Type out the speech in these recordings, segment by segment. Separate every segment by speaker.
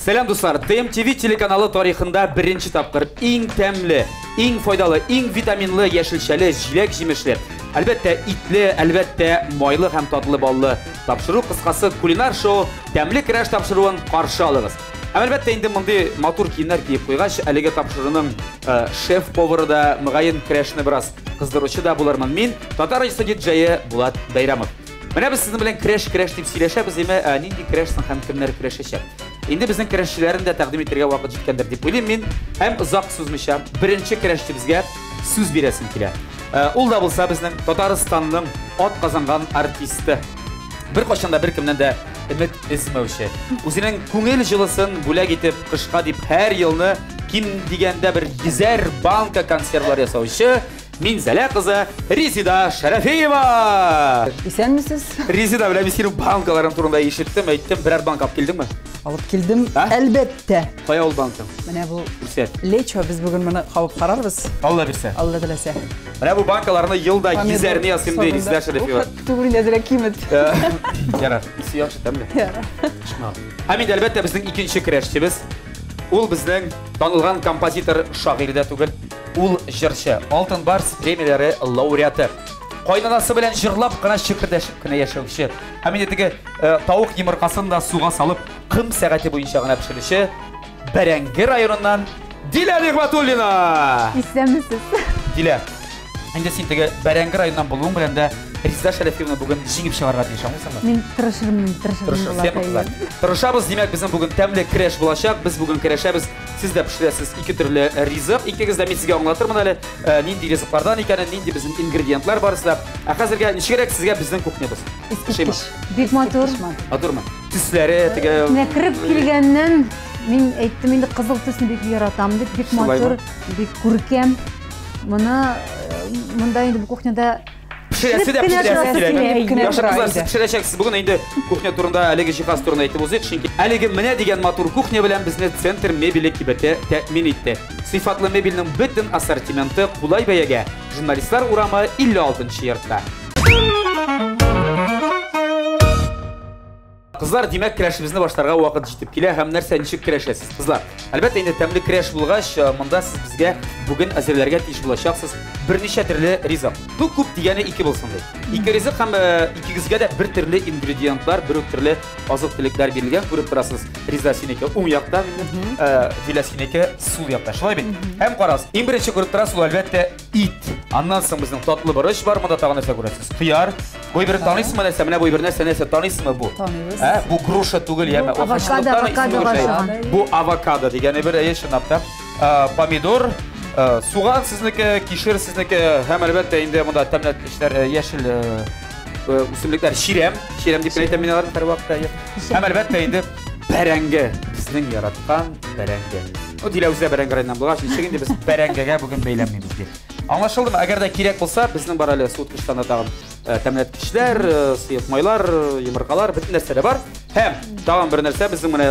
Speaker 1: Сәлем дуслар, ТМТV телеканалы тарихында беренче тапкыр иң тәмле, иң файдалы, иң витаминлы, яшелчәле, җиләк-җимешле, әлбәттә итле, әлбәттә майлы һәм татлы баллы тапшыру кыскасы кулинар шоу тәмле краш тапшыруын каршы алыгыз. Әлбәттә инде мондый матур киемнәр киеп куйгач, әлеге тапшыруның шеф-повары да мөгаен крашны бераз кыздыручы да булырмын мин, татар диджее Булат Бәйрәмов. Менә без сезнең белән краш дип сөйләшәбез, нинди крашның һәм кемнәр крашәчәк. Инде безнең крашчыларын да тәкъдим итәргә вакыт җиткәндер дип уйлыйм мин. Һәм озак сүзмичә беренче крашчы безгә сүз бирәсем килә. Ул да булса безнең Татарстанның атказанган артисты. Бер качанда бер кемнән дә өмет эзмәүче. Үзенең күңел җылысын бүләк итеп кышка дип һәр елны ким дигәндә бер 100 банка консервлар ясаучы Минзәлә кызы Резида Шәрәфиева.
Speaker 2: Исәнмесез?
Speaker 1: Резида белән синең банкаларың турында ишеттем, әйттем, берәр банк алып килдеңме?
Speaker 2: Алып килдем, әлбәттә.
Speaker 1: Кая ул банкың?
Speaker 2: Менә бу
Speaker 1: Күрсәт.
Speaker 2: Лечо, без бүген моны кабып карарбыз.
Speaker 1: Алла бирсә.
Speaker 2: Алла теләсә.
Speaker 1: Менә бу банкаларны елда 100-нәрне ясыйм ди Резида Шәрәфиева.
Speaker 2: Түгел нәзәрә кимет.
Speaker 1: Ярар, исе яхшы тәмле.
Speaker 2: Ярар.
Speaker 1: Һәм инде әлбәттә безнең икенче крашчыбыз. Ул безнең танылган композитор, шагыйрь дә түгел. Ул җырчы, Алтын Барс премияләре лауреаты. Кайнанасы белән җырлап кына шикердәшеп кенә яшәүче. Һәм инде теге тавык йомыркасын да суга салып, кым сәгате буенча гына пешерүче Бәрәңге районыннан Дилә Нигъмәтуллина.
Speaker 2: Исәнмесез?
Speaker 1: Дилә, инде син теге Бәрәңге районыннан булуың белән дә Резида Шәрәфиеваны бүген җиңеп чыгарга тиешәмсеңме?
Speaker 2: Мин тырышырмын.
Speaker 1: Тырышабыз, димәк, безнең бүген тәмле краш булачак. Без бүген крашабыз. Сез дә пешерәсез ике төрле ризык. Икегез дә мин сезгә аңлатырмын әле, нинди ризыклардан икәнен, нинди безнең ингредиентлар барысы да. Хәзергә ничегрәк сезгә безнең кухнябыз?
Speaker 2: Бик матур.
Speaker 1: Матурмы? Төсләре теге
Speaker 3: Менә кирип килгәннән мин әйттем инде кызыл төсне бик яратам дип, бик матур, бик күркәм. Монда инде бу кухняда
Speaker 1: Яхшы кызлар, сез пешерәчәксез. Бүген инде кухня турында, әлеге җиһаз турында әйтеп узыйк, чөнки әлеге менә дигән матур кухня белән безне центр мебеле кибете тәэмин итте. Сыйфатлы мебельнең бөтен ассортименты кулай бәягә. Журналистлар урамы 56-нчы йортта. Кызлар, димәк, крашыбызны башларга вакыт җитеп килә һәм нәрсә ничек крашәсез, кызлар? Әлбәттә, инде тәмле краш булгач, монда сез безгә бүген әзерләргә тиеш булачаксыз берничә төрле ризык. Бу күп дигәне 2 булсын ди. 2 ризык һәм икегезгә дә бер төрле ингредиентлар, бер төрле азык-төлекләр бирелгән. Күреп торасыз, Резида синеке уң якта, Дилә синеке сул якта. Шулай бит? Һәм карас, иң беренче күреп торасыз, ул әлбәттә ит. Аннан соң безнең татлы борыч бар, монда тагын нәрсә күрәсез? Кыяр. Бу бер танысызмы нәрсә? Менә бу бер нәрсә танысызмы бу? Бу груша түгел, яме. Бу авокадо дигәне бер чынлап помидор, суган сезнеке, кишер сезнеке, һәм әлбәттә инде монда тәмле эшләр, яшел үсемлекләр, ширәм дип әйтәм мин аларны һәр вакытта. Һәм әлбәттә инде бәрәңге, безнең яраткан бәрәңге. O Дилә үзе бәрәңге районыннан булгач, ничек инде без бәрәңгегә бүген бәйләмибез ди. Аңлашылдымы? Әгәр дә кирәк булса, безнең бар әле суыткычтан да тагын тәмләткечләр, сыек майлар, йомыркалар, бөтен нәрсә дә бар. Һәм тагын бер нәрсә безнең менә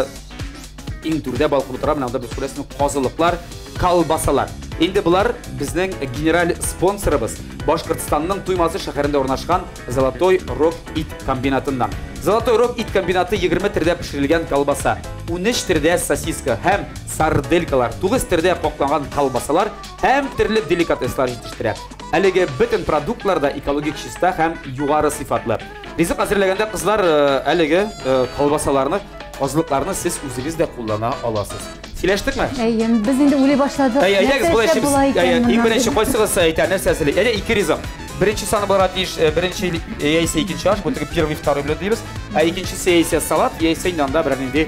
Speaker 1: иң түрдә балкып утыра, менә анда без күрәсез казылыклар, колбасалар. Инде булар безнең генераль спонсорыбыз, Башкортстанның Туймазы шәһәрендә урнашкан Золотой Рог ит комбинатыннан. Золотой Рог ит комбинаты 20 төрдә пешерелгән колбаса, 13 төрдә сосиска һәм сарделькалар, 9 төрдә капланган колбасалар һәм төрле деликатеслар җитештерә. Әлеге бөтен продуктларда экологик чиста һәм югары сыйфатлы. Ризык әзерләгәндә кызлар әлеге колбасаларны, азыкларны сез үзегез дә куллана аласыз. Сөйләштекме?
Speaker 3: Без инде уйлый башладык.
Speaker 1: Иң беренче кайсыгыз әйтә, нәрсә әзерләй? Әйдә, 2 ризык. Беренче саны барга тиеш, беренче яисә икенче аш, бу теге первый, второй блюдо дибез. Икенчесе яисә салат, яисә инде анда берәр нинди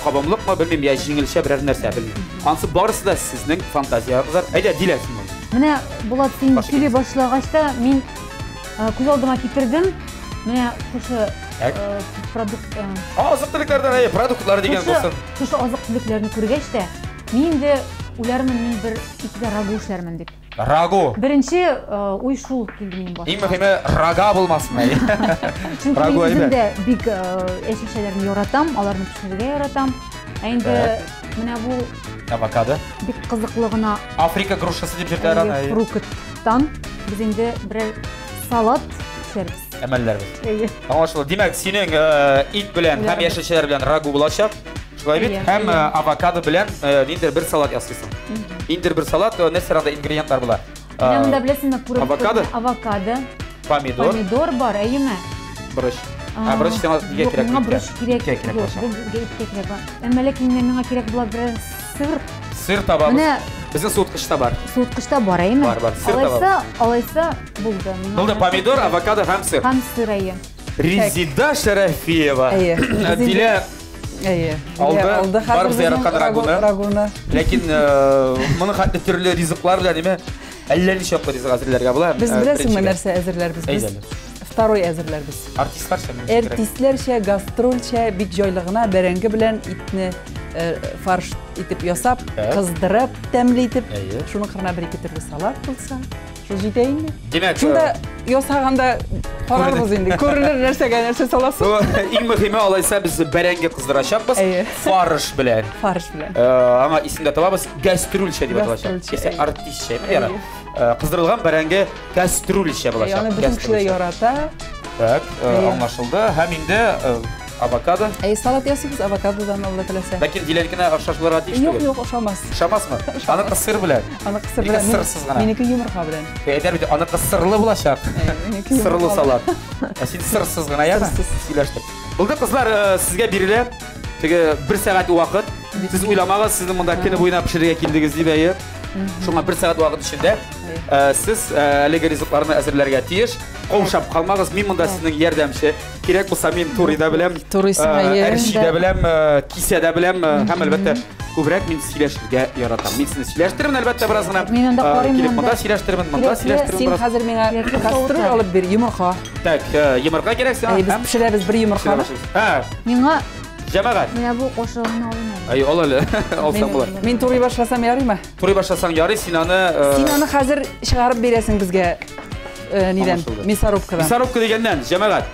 Speaker 1: кабымлыкмы, белмим, я җиңелчә берәр нәрсә, белмим. Ансы барысы да сезнең фантазиягыздар. Әйдә, Дилә син.
Speaker 3: Менә Булат син сөйли башлагач та мин күз алдыма китердем. Менә шушы продукт
Speaker 1: азык-төлекләрдән, продуктлар дигән булсын.
Speaker 3: Шушы азык-төлекләрне күргәч тә мин дә уйлармын, мин бер икедә рагу эшләрмен дип.
Speaker 1: Рагу.
Speaker 3: Беренче уй шул килде минем башыма.
Speaker 1: Иң мөһиме рага булмасын.
Speaker 3: Рагу әйбәт. Бик яшелчәләрне яратам, аларны пешерергә яратам. Инде менә бу
Speaker 1: авокадо.
Speaker 3: Бик кызыклы гына
Speaker 1: Африка грушасы дип йөртәләр аны.
Speaker 3: Фруктан без инде бер салат пешерәбез.
Speaker 1: Әмәлләрбез. Аңлашылды. Димәк, синең ит белән һәм яшелчәләр белән рагу булачак. Шулай бит, һәм авокадо белән ниндер бер салат ясыйсың. Ниндер бер салат, нәрсәләрдә ингредиентлар була?
Speaker 3: Менә беләсеңме,
Speaker 1: Авокадо,
Speaker 3: помидор бар, әйеме?
Speaker 1: Борыч. Борыч сиңа нигә кирәк?
Speaker 3: Миңа борыч кирәк. Әмма ләкин миңа кирәк була бер сыр.
Speaker 1: Сыр табабыз. Безнең суыткычта бар.
Speaker 3: Суыткычта бар, әйеме?
Speaker 1: Бар, сыр табабыз.
Speaker 3: Алайса булды.
Speaker 1: Булды помидор, авокадо һәм сыр.
Speaker 3: Һәм сыр әйе.
Speaker 1: Резида Шарафиева. Дилә алды барыбыз яраткан рагуны. Ләкин моны хәтта төрле ризыклар белән ниме әллә ничә ризык әзерләргә була.
Speaker 4: Biz беләсеңме нәрсә әзерләрбез? Biz второй әзерләрбез. Артистларча, гастрольча бик җайлыгына бәрәңге белән итне фарш итеп ясап, кыздырып, тәмле итеп, шуның кырына бер-ике төрле салат булса, шул җитә инде.
Speaker 1: Димәк,
Speaker 4: шунда ясаганда карарбыз инде. Күренер нәрсәгә нәрсә саласың.
Speaker 1: Иң мөһиме алайса без бәрәңге кыздырачакбыз фарш белән.
Speaker 4: Фарш белән.
Speaker 1: Аңа исемдә табабыз гастрольча дип аталачак. Кесе артистча, яра. Кыздырылган бәрәңге гастрольча булачак.
Speaker 4: Яны бүтән кеше ярата.
Speaker 1: Так, аңлашылды. Һәм инде авокадо.
Speaker 4: Салат ясыйбыз авокадодан алла теләсә.
Speaker 1: Ләкин диләнкенә охшашларга тиеш түгел.
Speaker 4: Юк, охшамас.
Speaker 1: Охшамасмы? Аны сыр белән.
Speaker 4: Аны сыр белән. Минеке йомырка белән.
Speaker 1: Әйтәр бит, аны сырлы булачак. Сырлы салат. Син сырсыз гына яма. Сөйләштек. Булды кызлар, сезгә бирелә теге 1 сәгать вакыт. Сез уйламагыз, сезнең монда көне буена пешерергә килдегез дип әйе. Шуңа 1 сәгать вакыт эчендә сез әлеге ризыкларны әзерләргә тиеш. Каушап калмагыз, мин монда сезнең ярдәмче. Кирәк булса мин турыда беләм, әршидә беләм, кисәдә беләм, һәм әлбәттә күбрәк мин сөйләшергә яратам. Мин сезне сөйләштерәм әлбәттә бераз гына. Кирәк монда сөйләштерәм, монда сөйләштерәм.
Speaker 4: Син хәзер миңа кастрюль алып бир, йомырка.
Speaker 1: Так, йомырка кирәк сиңа.
Speaker 4: Без пешерәбез бер йомырканы.
Speaker 3: Миңа
Speaker 1: Җәмәгать.
Speaker 3: Менә бу кошыгын алам.
Speaker 1: Ай, ал әле. Алсам булыр.
Speaker 4: Мин турый башласам ярыймы?
Speaker 1: Турый башласаң ярый, син аны
Speaker 4: хәзер чыгарып бирәсең безгә. Нидән? Мясорубкадан.
Speaker 1: Мясорубка дигәннән, җәмәгать.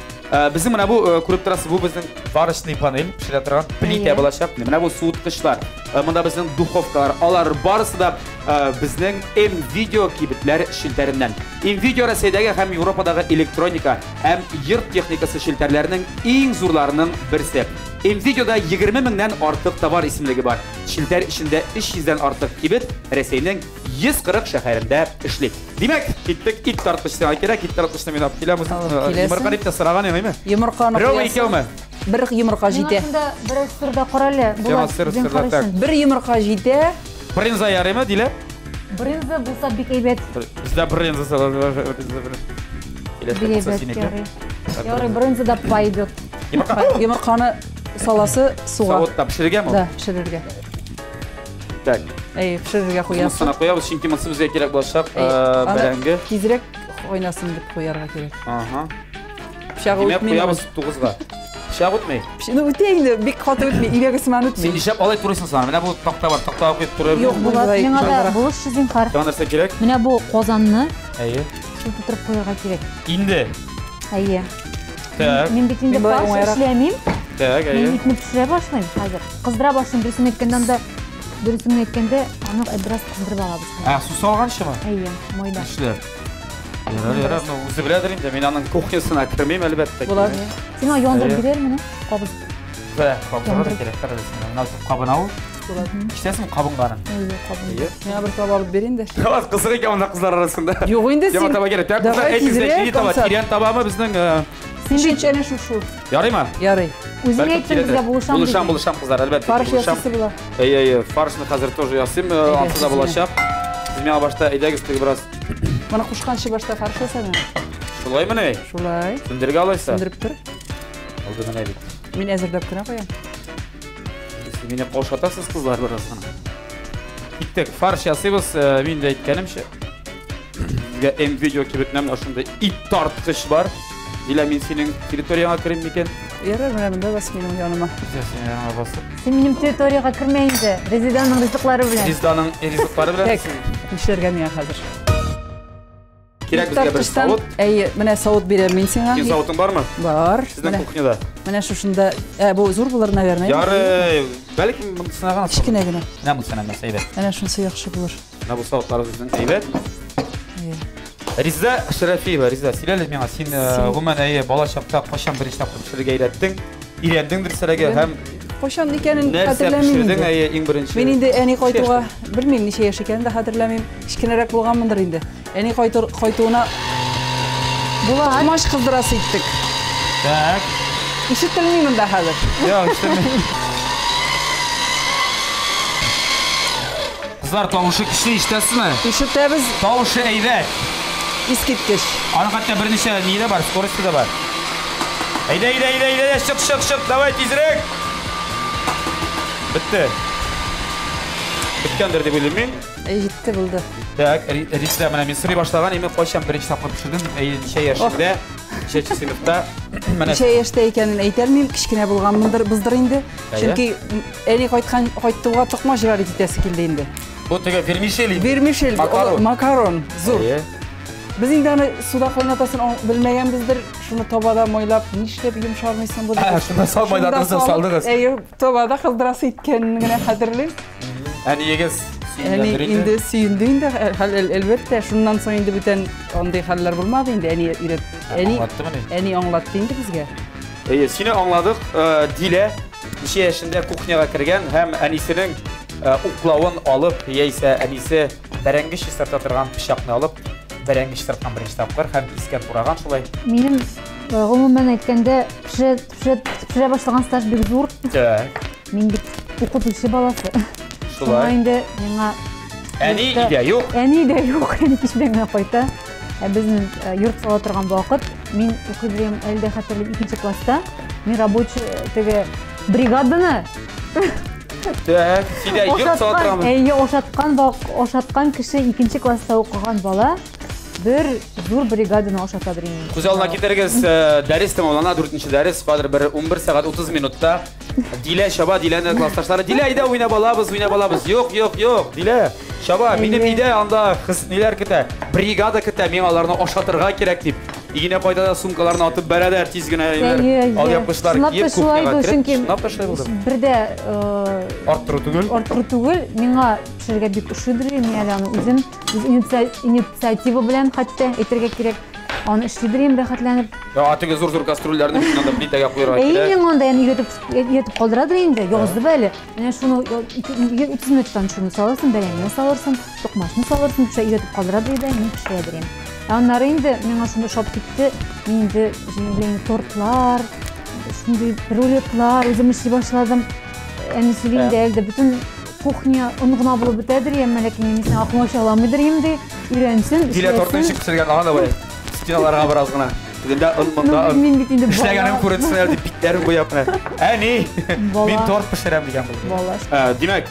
Speaker 1: Безнең менә бу күреп торасыз, бу безнең варочный панель, пешерә торган плита булачак. Менә бу суыткычлар. Монда безнең духовкалар, алар барысы да безнең M-Video кибетләр шелтәреннән. M-Video Россиядәге һәм Европадагы электроника һәм йорт техникасы шелтәрләренең иң зурларының берсе. M-Videoда 20 меңнән артык товар исемлеге бар. Шелтәр эчендә 300-дән артык кибет Рәсәйнең 140 шәһәрендә эшли. Димәк, киттек ит тарткычтан кирәк, ит тарткычны мин алып киләм. Йомырка дип тә сораган идем,
Speaker 4: Йомырканы
Speaker 1: Берәү икәүме?
Speaker 4: Бер йомырка җитә.
Speaker 3: Бер сырда карале.
Speaker 4: Бер йомырка җитә.
Speaker 1: Брынза ярыймы, дилә?
Speaker 3: Брынза булса бик әйбәт.
Speaker 1: Бездә брынза салат.
Speaker 3: Ярый, брынза да пойдет.
Speaker 4: Йомырканы саласы суга.
Speaker 1: Савытта пешерергәме?
Speaker 4: Да, пешерергә.
Speaker 1: Так.
Speaker 4: Пешерергә куясыз.
Speaker 1: Сана куябыз, чөнки монсы безгә кирәк булачак, бәрәңге.
Speaker 4: Тизрәк ойнасын дип куярга кирәк.
Speaker 1: Ага.
Speaker 4: Пычагы үтмәй.
Speaker 1: Куябыз 9-га. Пычак үтмәй.
Speaker 4: Ну үтә инде, бик каты үтмәй, иләгесмән үтмәй.
Speaker 1: Син ишәп алай турыйсың сана. Менә бу такта бар, тактага куеп турып.
Speaker 3: Юк, миңа да булыш зинһар.
Speaker 1: Нәрсә кирәк?
Speaker 3: Менә бу казанны
Speaker 1: Әйе.
Speaker 3: шул тутырып куярга кирәк.
Speaker 1: Инде.
Speaker 3: Әйе.
Speaker 1: Так.
Speaker 3: Мин бит инде баш эшләмим.
Speaker 1: Так, әйе.
Speaker 3: Мин итне пешерә башлыйм хәзер. Кыздыра башлыйм, дөресен әйткәндә анда дөресен әйткәндә аны бераз кыздырып алабыз.
Speaker 1: Су салганчымы?
Speaker 3: Әйе, майда.
Speaker 1: Эшләр. Ярар, ну үзе беләдер инде. Мин аның кухнясына кирмәйм әлбәттә.
Speaker 4: Булар.
Speaker 3: Сиңа яндырып бирермен, кабыз.
Speaker 1: Кабызга кирәк, каралысың. Менә кабын алып. Ишетәсең кабынганын.
Speaker 3: Әйе, кабын.
Speaker 4: Миңа бер таба алып бер инде.
Speaker 1: Хәзер кызык икән монда кызлар арасында.
Speaker 4: Юк инде син.
Speaker 1: Яма таба кирәк. Так, әйтегез, таба, тирән табамы безнең
Speaker 4: Син бит әнә шу.
Speaker 1: Ярыймы?
Speaker 4: Ярый.
Speaker 3: Үзең әйттең безгә булышам.
Speaker 1: Булышам кызлар, әлбәттә.
Speaker 4: Фарш ясыйсы була.
Speaker 1: Әйе, фаршны хәзер тоже ясыйм, антыда булачак. Сез миңа башта әйдәгез теге бераз.
Speaker 4: Моны кушканчы башта фарш ясамы?
Speaker 1: Шулаймы ни?
Speaker 4: Шулай.
Speaker 1: Сендергә алайса.
Speaker 4: Сендереп тор.
Speaker 1: Алды менә бит.
Speaker 4: Мин әзерләп кенә куям.
Speaker 1: Сез мине каушатасыз кызлар бераз гына. Иттек, фарш ясыйбыз, мин дә әйткәнемчә. Безгә M-Video кибетнәм ашында ит тарткыч бар. Дилә мин синең территорияңа керим микән?
Speaker 4: Ярар, менә монда бас минем яныма.
Speaker 1: Син яңа басып.
Speaker 3: Син минем территорияга кирмә инде. Резиданның ризыклары белән.
Speaker 1: Резиданың ризыклары белән.
Speaker 4: Пешергә миңа хәзер.
Speaker 1: Кирәк безгә бер савыт.
Speaker 4: Әйе, менә савыт бирәм мин сиңа.
Speaker 1: Син савытың бармы?
Speaker 4: Бар.
Speaker 1: Сезнең кухняда.
Speaker 4: Менә шушында, бу зур булыр, наверное.
Speaker 1: Ярый, бәлки моны сынаган.
Speaker 4: Кичкенә генә.
Speaker 1: Менә бу сынаган әйбәт.
Speaker 4: Менә шунысы яхшы булыр.
Speaker 1: Менә бу савытлар безнең әйбәт. Риза Шарафиева, Риза, сөйләле миңа, син гомумән бала чакта качан беренче тапкыр пешерергә өйрәттең? Өйрәндеңдер сәләгә һәм
Speaker 4: Қошан екенін
Speaker 1: Нәрсе
Speaker 4: хатırlamıyorum.
Speaker 1: пішірдің әйе ең бірінші?
Speaker 4: Мен енді әне қайтуға білмеймін неше яш екенін де хатırlamıyorum. Кішкенерек болғанмындыр енді. Әне қайтуына тұмаш қыздырасы иттік.
Speaker 1: Так.
Speaker 4: Ишітілмеймін да қазір.
Speaker 1: Yok işitілмеймін. Қызлар тауышы кіші іштесіз ме?
Speaker 4: Ишітеміз
Speaker 1: Тауышы әйдәк.
Speaker 4: ескерткіш.
Speaker 1: Аны қатта бірнеше неде бар, скорості де бар. Әйде, шық, давай тезірек. Бітті. Біткендір деп ойлаймын мен.
Speaker 4: Жетті болды.
Speaker 1: Так, Риста, мен сұрай баштаған, емен қойшам бірінші тапқыр пішірдім. Неше ершімде, неше сыныпта.
Speaker 4: Неше еште екенін әйтелмеймін, кішкене болғанмындыр біздір енді. Чүнки әне қойттуға тұқма жырар етесі келді енді.
Speaker 1: Бұл түгі вермишель.
Speaker 4: Вермишель, макарон, зур. Біз енді суда қойнатасын білмеген біздір, шыны тобада мойлап, нешлеп жұмшармайсын бұл.
Speaker 1: Шында салмайдатыңызды салдыңыз.
Speaker 4: Тобада қыздырасы еткеніне қадірлейм.
Speaker 1: Әне егіз
Speaker 4: сүйіндендір енді? Енді сүйінді енді, әлбетте, шыннан соң енді бүтен ондай қалылар болмады енді, әне аңлатты енді бізге.
Speaker 1: Сені аңладық, Диле, неше ішінде кухняға кірген, һәм әнесінің уқлауын алып, яйсе әнесі бәрәңгіш істерді тұрған пішақны алып, бәрәңгіш сыртқан бірінші тапқыр, һәм искен тұраған шылай.
Speaker 3: Менің ғұмумен әйткенде пішіре башлаған стаж бек зор. Мен бек оқытушы баласы. Шылай. Енді менға...
Speaker 1: Әне иде жоқ?
Speaker 3: Әне иде жоқ, әне кешбеңе қойта. Біздің юрт сала тұрған уақыт, мен оқыдырым әлде қатырлым 2-ші класста. Мен рабочий бригаданы
Speaker 1: Так, сиде юрт сала тұрғанмын.
Speaker 3: Ошатқан кіші 2-ші класста оқыған бала бір зур бригаданы ошатадыр емен.
Speaker 1: Көз алдына кетергіз дәріс тамамлана, 4-ші дәріс, қазір бір 11 сағат 30 минутта. Диле, Шаба, Диленің классташтары. Диле, айда ойнап алабыз. Жоқ, Диле. Шаба, менің үйде анда қыз нелер кіті, бригада кіті, мен аларына ошатырға керек деп. Игене қойдада сумкаларына атып бәрәдер тезгіне ал япқышлар киеп кухняға кіріп. Шынап та шылай болды.
Speaker 3: Бірде
Speaker 1: арттыру
Speaker 3: түгіл, менға пішірге бек ұшыдыр, мен әлі өзім инициатива білән қатты етерге керек. Оны іштедірем рахатланып.
Speaker 1: Атыға зор кастрюльдерді мекінанда плитаға қойырға келе.
Speaker 3: Мен онда етіп қалдырадыр енді, yoğuzды бәлі. Шуны 30 минуттан шуны салырсың, бәрәңгіні салырсың, тоқмашыны салырсың, етіп қалдырадыр еді, мен пішіредірем. Онлары енді мен ашында шап кетті, мен енді тортлар, рулетлар, өзім іші башладым. Әнесілейінде әлді бүтін кухня ұнғына болып бітәдір, емәләкі немесіне ақмашы аламыдыр емді, үйренсін,
Speaker 1: Диле тортын ішіп пісірген ағанда бай, стеналарға бір азғына. Ішләгенім көрінсін әлді биттәрін қойапына. Әне, мен торт пішірем деген бұл. Демек,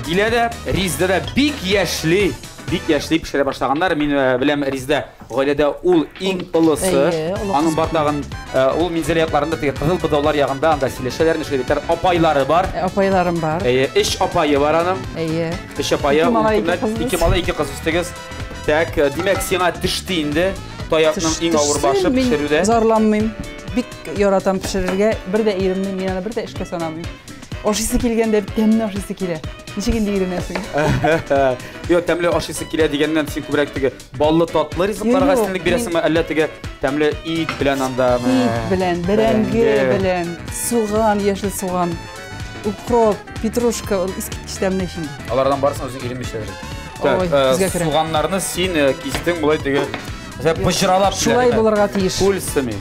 Speaker 1: Диледе, Ризде де бик яшли пішіре баштағандар. Мен білем Ризде ғайледе ол ең ұлысы. Аның бартағын, ол мензелиятларында қызыл бұдаулар яғында, анда селешелерін ішелеттер апайлары бар.
Speaker 4: Апайларым бар.
Speaker 1: Үш апайы бар аным. Үш апайы. 2 мала 2 қыз үстігіз. Так, демек, сеңа тішті енді. Таяқның ең ауыр башы пішіруде.
Speaker 4: Мен зарланмайым. Бик яратам пішірерге. Бір де үйрімдім, мен бір де ішке санамайым. Ошысы келгенде тәмді ошысы келе. Нешегенде үйренесің?
Speaker 1: Тәмлі ошысы келе дегеннен сен көбірек тіге баллы татлы ризықларға істенлік бересің ме? Әлі тіге тәмлі ит білән анда?
Speaker 4: Ит білән, бәрәңгі білән, суған, ешіл суған, укроп, петрушка, искеткіш тәмлі ішінде.
Speaker 1: Алардан барысын өзің үйренмешелер. Суғанларыны сен кестің бұлай тіге бұжыралап
Speaker 4: шулай болырға тиіш.
Speaker 1: Көлісі ме?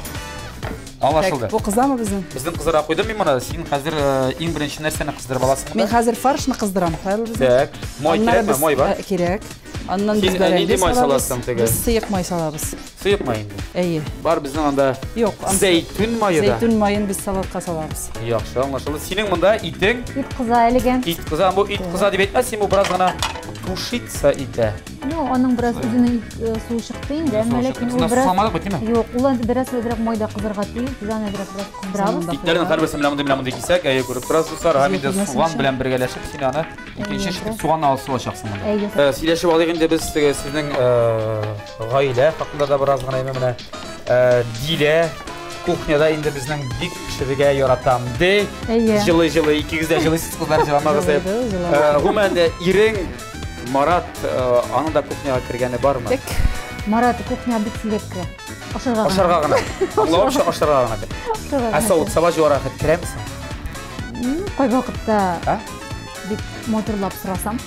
Speaker 1: Аңлашылды.
Speaker 4: Бұл қызда ма біздің?
Speaker 1: Біздің қыздыра қойды мен мұна, сен қазір ең бірінші нәрсені қыздырып аласың ба?
Speaker 4: Мен қазір фаршны қыздырам.
Speaker 1: Так, мой керек ме? Мой бар?
Speaker 4: Керек. Аннан біз бәрәңге салабыз. Біз сыйық май салабыз.
Speaker 1: Сыйық майынды?
Speaker 4: Әйе.
Speaker 1: Бар біздің анда зәйтүн майы да?
Speaker 4: Зәйтүн майын біз салатқа салабыз.
Speaker 1: Яқшы, аңлашылды. Сенің мұнда итің?
Speaker 3: Ит қыза әліген.
Speaker 1: Ит қыза, бұл ит қыза деп етмә, сен бұл біраз ғана тушица иті.
Speaker 3: Оның біраз үзінің суы шықты енді, әмәләкін ол біраз...
Speaker 1: Суламадық бөте ме?
Speaker 3: Жоқ, ол біраз майда қыздырға дейін, біздің біраз қыздырабыз.
Speaker 1: Иттердің қарбесі міламынды кесек, әйе көріп тұрасыз, ғаминді суған білән біргелешіп, сен аны екінші шықпен суған алып суға шақсың мұнда. Сөйлешіп алығында біз сіздің ғайлә хақында да біраз ғана емі Диле кухняда енді біздің бик пішіріге яратамды. Жылы-жылы, екігізде жылысыз қыздар жыламағыз. Ғұмәнді Ирең Марат анында кухняға кіргені бар ма?
Speaker 3: Марат кухня бітсілеп кірі.
Speaker 1: Ашарға ғана. Аңлауымша ашарға ғана кірі. Әсауыт саба жуара қыт кіремісің?
Speaker 3: Кай вакытта бик моторлап сорасам.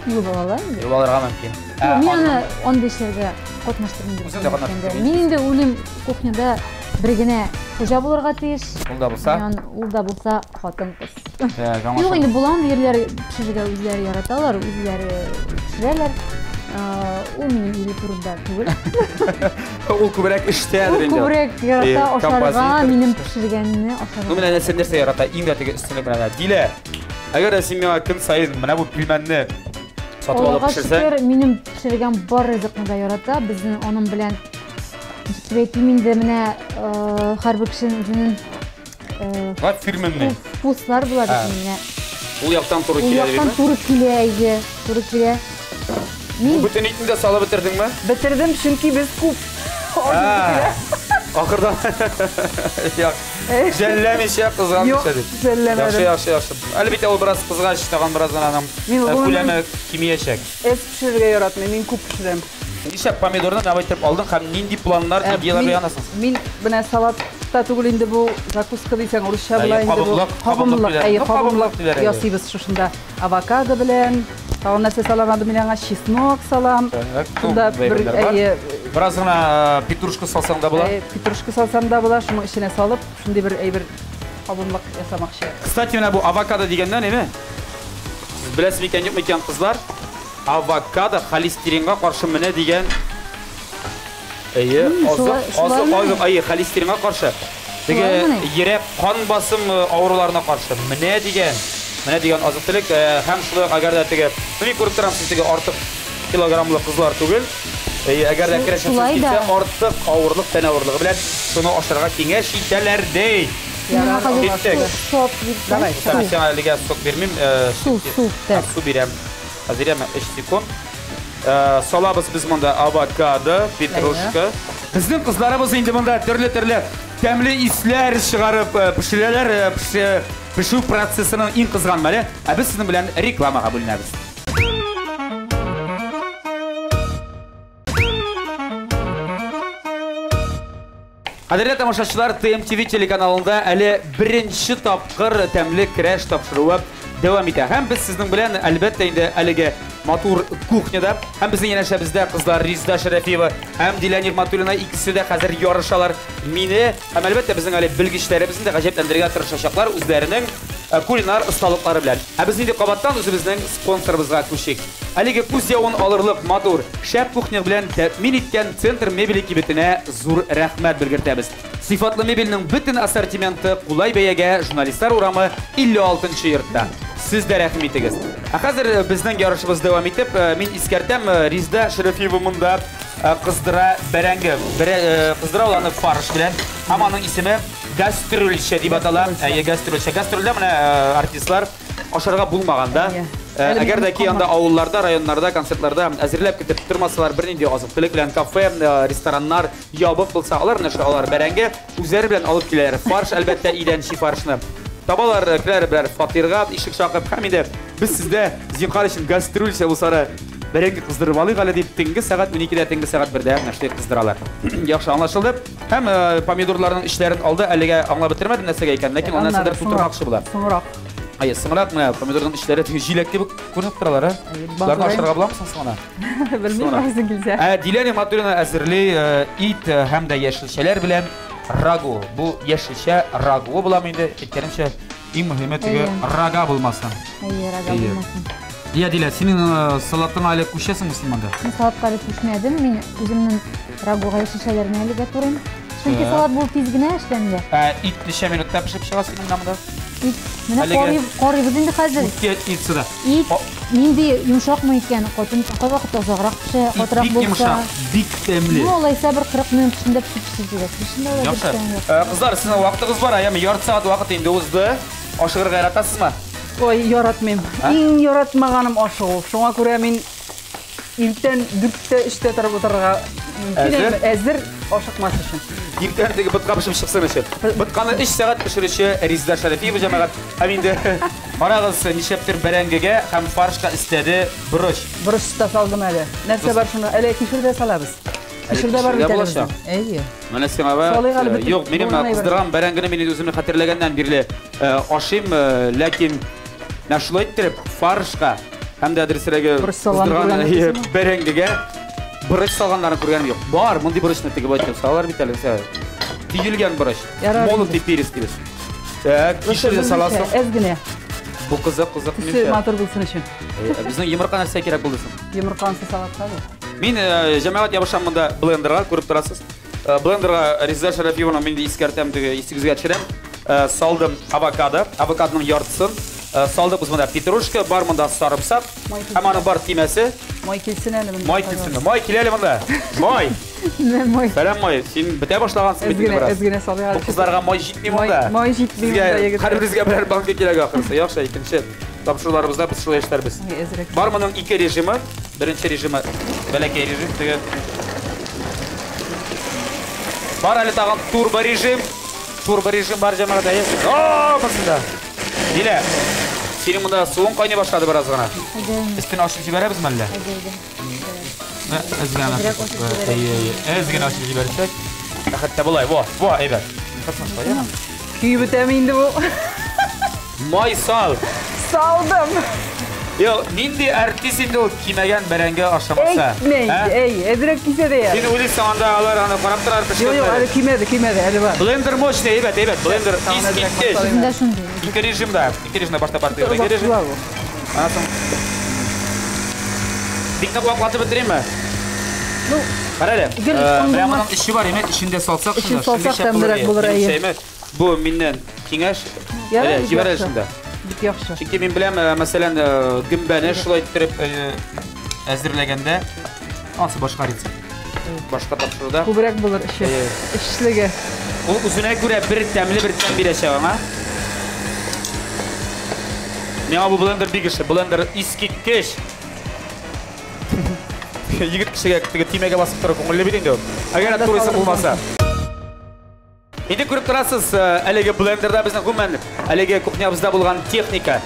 Speaker 3: Юл балалар.
Speaker 1: Юл балаларга мөмкин.
Speaker 3: Мен аны андый эшләргә катнаштырмыйм дип әйткәндә. Мин инде үлем кухняда бер генә хуҗа булырга тиеш. Ул да булса хатын-кыз. Юк инде булган ерләр пешерергә үзләре яраталар, үзләре пешерәләр. Ул минем ире турында түгел.
Speaker 1: Ул күбрәк эштәдер инде.
Speaker 3: Ул күбрәк ярата ашарга, минем пешергәнне ашарга.
Speaker 1: Ул менә нәрсә ярата, иң дә теге өстенлек белән. Дилә, әгәр син миңа көн сайын менә бу пилмәнне сатып алып пешерсәң,
Speaker 3: минем пешергән бар ризыкны да ярата. Безнең аның белән әйтим инде менә һәрбер кешенең
Speaker 1: фирменный
Speaker 3: вкуслар була бит менә.
Speaker 1: Ул яктан туры килә.
Speaker 3: Ул яктан туры килә, туры килә.
Speaker 1: Бүтән итне дә салып бетердеңме?
Speaker 4: Бетердем, чөнки без күп.
Speaker 1: Ахырда. Жәлләмичә кызганмыйча дип.
Speaker 4: Жәлләмәдем.
Speaker 1: Яхшы. Әлбәттә ул бераз кызгач тагын бераздан аның күләме кимиячәк.
Speaker 4: Пешерергә яратмыйм, мин күп пешерәм.
Speaker 1: Ничә помидорны әйтеп алдың һәм нинди планнар, идеялар янасың?
Speaker 4: Мин менә салатта түгел инде бу закуска дисәң урысча була инде бу. Кабымлык ясыйбыз шушында. Авокадо белән, тагын нәрсә салам, мин аңа чеснок салам. Шунда бер
Speaker 1: Biraz gına petruşka salsam da bular.
Speaker 4: Petruşka salsam da bular, şunu içine salıp, şunday bir әйбер kabımlıq yasamakçı.
Speaker 1: Kısaçı bu avokado degenden nemi? Siz bilesiz miken yok miken kızlar? Avokado холестеринге karşı mı ne degen? Azık холестеринге karşı. Dege yere kan basım ağrılarına karşı. Mene degen? Mene degen azıktılık hem şunu agar da tege. Meni ko'rib turamiz tege artık kilogramlı kızlar tugul. Agar da kirashasiz kelsa ortiq og'irlik tana og'irligi bilan shuni oshirga kengash italardi. Давай, sen liga sok vermeyim. Su berem. Hozir ham 3 sekund. Solamiz biz bunda avokado, petruşka. Bizning qizlarimiz endi bunda turli tamli islar chiqarib pishiralar, pishuv protsessining eng qizg'anmali. Biz sizning bilan reklamaga bo'linamiz. Qadrli тамашачылар, TMTV телеканалында әле беренче тапкыр тәмле краш тапшыруы дәвам итә. Һәм без сезнең белән әлбәттә инде әлеге матур кухняда, һәм безнең янәшәбездә кызлар Резда Шәрәфиева һәм Дилә Нигъмәтуллина икесе дә хәзер ярышалар. Мине һәм әлбәттә безнең әле белгечләребезне дә гаҗәпләндерергә тырышачаклар үзләренең кулинар осталыклары белән. Без инде кабаттан үзебезнең спонсорыбызга күчик. Әлеге күз явын алырлык матур шәп кухня белән тәэмин иткән Центр мебели кибетенә зур рәхмәт белгертәбез. Сыйфатлы мебельнең бөтен ассортименты кулай бәягә журналистлар урамы 56-нчы йортта. Siz de rəhim itiniz. Hazır bizden yarışımız devam edip, min iskərtəm Rezda Şərəfiyeва munda qızdıra bərəngi, qızdıra olanı farış bilən. Hamanın ismi gastrolçə deyib atalar. Gastrolçə. Gastroldə mənə artistlar aşarığa bulmağanda, əgər də ki yanda avullarda, rayonlarda, konsertlarda əzirləb getib durmasalar, bir nindi azıq-tülük bilən kafe, restoranlar yabıq bulsa, alır nəşə alar bərəngi, üzəri bilən alıp gələr. Farış əlbəttə idən şifarışını. Tabalar kiler birer fatirga, işlik şakıp hamide biz sizde zinqar için gastrolçe bulsara bərəngi qızdırıb alıyıq alə deyip tenge saat 12'de tenge saat 1'de nəşdə qızdıralar. Yaxşı anlaşıldı. Hem pomidorlarının işlerini aldı, əliga anlab bitirmədim nəsəgə ikən, lakin o nəsədir tutturmaqçı bular.
Speaker 4: Soğurak.
Speaker 1: Hayır, sığırak mı? Pomidorların işleri jilekli bu görünüp duralar ha? Bunlarını aşırığa bulamısın sonra?
Speaker 4: Bilmeyim bazı gilse.
Speaker 1: Dila Nig'matullina əzirli it həm də yeşilçələr bilən ragu. Bu yeşilçə ragu bulam indi. Etkenimçə en mühimi tüge raga bulmasın.
Speaker 3: Raga bulmasın.
Speaker 1: Ya Dila, senin salatın aile kuşasın Müslümanda?
Speaker 3: Ben salatqa aile kuşmaydım. Ben özümün raguğa yeşilçələrini əliga turayım. Çünkü salat bu tezgine işlendi.
Speaker 1: İt neçə minutda pişib çığa senin namıda?
Speaker 3: İt, mene qoruyubuz indi hazır.
Speaker 1: İt sıda.
Speaker 3: İt, nindi yumuşaq mı ekan? Qay vaqt uzoqroq pişə, qatıraq
Speaker 1: bolsa.
Speaker 3: Bik
Speaker 1: yumuşaq, bik təmli.
Speaker 3: Bu olaysa bir 40 minut içində pişirəcək.
Speaker 1: Yaxşı. Qızlar, sizin vaqtınız var, yəni yarım saat vaqt indi uzdu. Aşığır qayratasınız mı?
Speaker 4: Oy, yaratmayım. En yaratmağanım aşığı. Şuna görə min ilkten 4'te 3'te taraf oturğa əzir aşıqması üçün.
Speaker 1: İlkten teki bıtka pişib çıxsın üçün. Bıtkanı 3 saat pişirişi Rezda Şərəfiyeва cəməqat. Həm indi arağız nişəptir bərəngəgə həm farışqa istədi buruş.
Speaker 4: Buruş da saldım əli. Nəsə var şunu, ələ kişir də salabız. Кишерде бар бит әле. Әйе.
Speaker 1: Менә сиңа юк, минем кыздырган бәрәңгене мин үземне хәтерләгәннән бирле ашыйм, ләкин шулай иттереп фаршка һәм дә дөресрәге кыздырган бәрәңгегә борыч салганнарын күргәнем юк. Бар, мондый борычны тегеп әйтеп салалар бит әле. Тигелгән борыч. Молотый перец дибез. Так, кишерде саласың.
Speaker 4: Әзгенә.
Speaker 1: Бу кызык
Speaker 4: минем. Матур булсын өчен.
Speaker 1: Безнең йомырка нәрсә кирәк булды соң?
Speaker 4: Йомырканы салатка.
Speaker 1: Мин җәмәгать ябышам монда блендерга, күреп торасыз. Блендерга Реза Шарафиеваның мине искәртәм диге истигезгә төшерәм. Салдым авокадо, авокадоның яртысын. Салдык biz монда петрушка, бар монда сарымсак. Һәм аның бар тимәсе.
Speaker 4: Май килсен әле монда.
Speaker 1: Май килсен. Май килә әле монда. Май.
Speaker 3: Май.
Speaker 1: Фәлән май. Син бетә башлагансың бит инде бераз.
Speaker 4: Әзгенә салыга.
Speaker 1: Кызларга май җитми монда.
Speaker 4: Май җитми монда егет.
Speaker 1: Һәрберегезгә берәр банка кирәк ахырсы. Яхшы, икенче тапшыруларыбызда без шулай эшләрбез. Бар моның ике режимы. Беренче режимы бәләкәй режим теге. Бар әле тагын турбо режим. Турбо режим бар җәмәгать әйе. Басында. Дилә. Синең монда суың кайный башлады бераз гына. Өстен ачып җибәрәбезме әллә? Әзгән ачып җибәрсәк. Хәтта булай. Во, әйбәт.
Speaker 4: Көйү бетәме инде бу?
Speaker 1: Май сал.
Speaker 4: Салдым.
Speaker 1: Yo, nindi артист инде ул кимәгән бәрәңге ашамаса.
Speaker 4: Әзрәк кисә дә я.
Speaker 1: Син уйлыйсың анда алар аны карап торар пешкән.
Speaker 4: Юк, әле кимәде, әле бар.
Speaker 1: Блендер мощный, әйбәт. Блендер искиткеч.
Speaker 3: Шунда шундый.
Speaker 1: Ике режимда башта партия режим. Анасың. Бикне вакыты бетереме?
Speaker 4: Ну,
Speaker 1: карале. Прямо иши бар, имет ишендә салсак шунда.
Speaker 4: Салсак тәмрәк булыр әйе.
Speaker 1: Бу миннән киңәш. Җибәрә шунда.
Speaker 4: Бик яхшы.
Speaker 1: Чөнки мин беләм, мәсәлән, гөмбәне шулай иттереп әзерләгәндә асы башка рецепт. Башка тапшыруда
Speaker 4: күбрәк булыр эше. Эшлеге.
Speaker 1: Ул үзенә күрә бер тәмле бер тәм бирәчәк аңа. Миңа бу блендер бик эше, блендер искиткеч. Егет кешегә тимәгә басып торып күңелле бит инде ул. Әгәр турысы булмаса. Инде күреп торасыз, әлеге блендерда безнең гомумән, әлеге кухнябызда булган техника,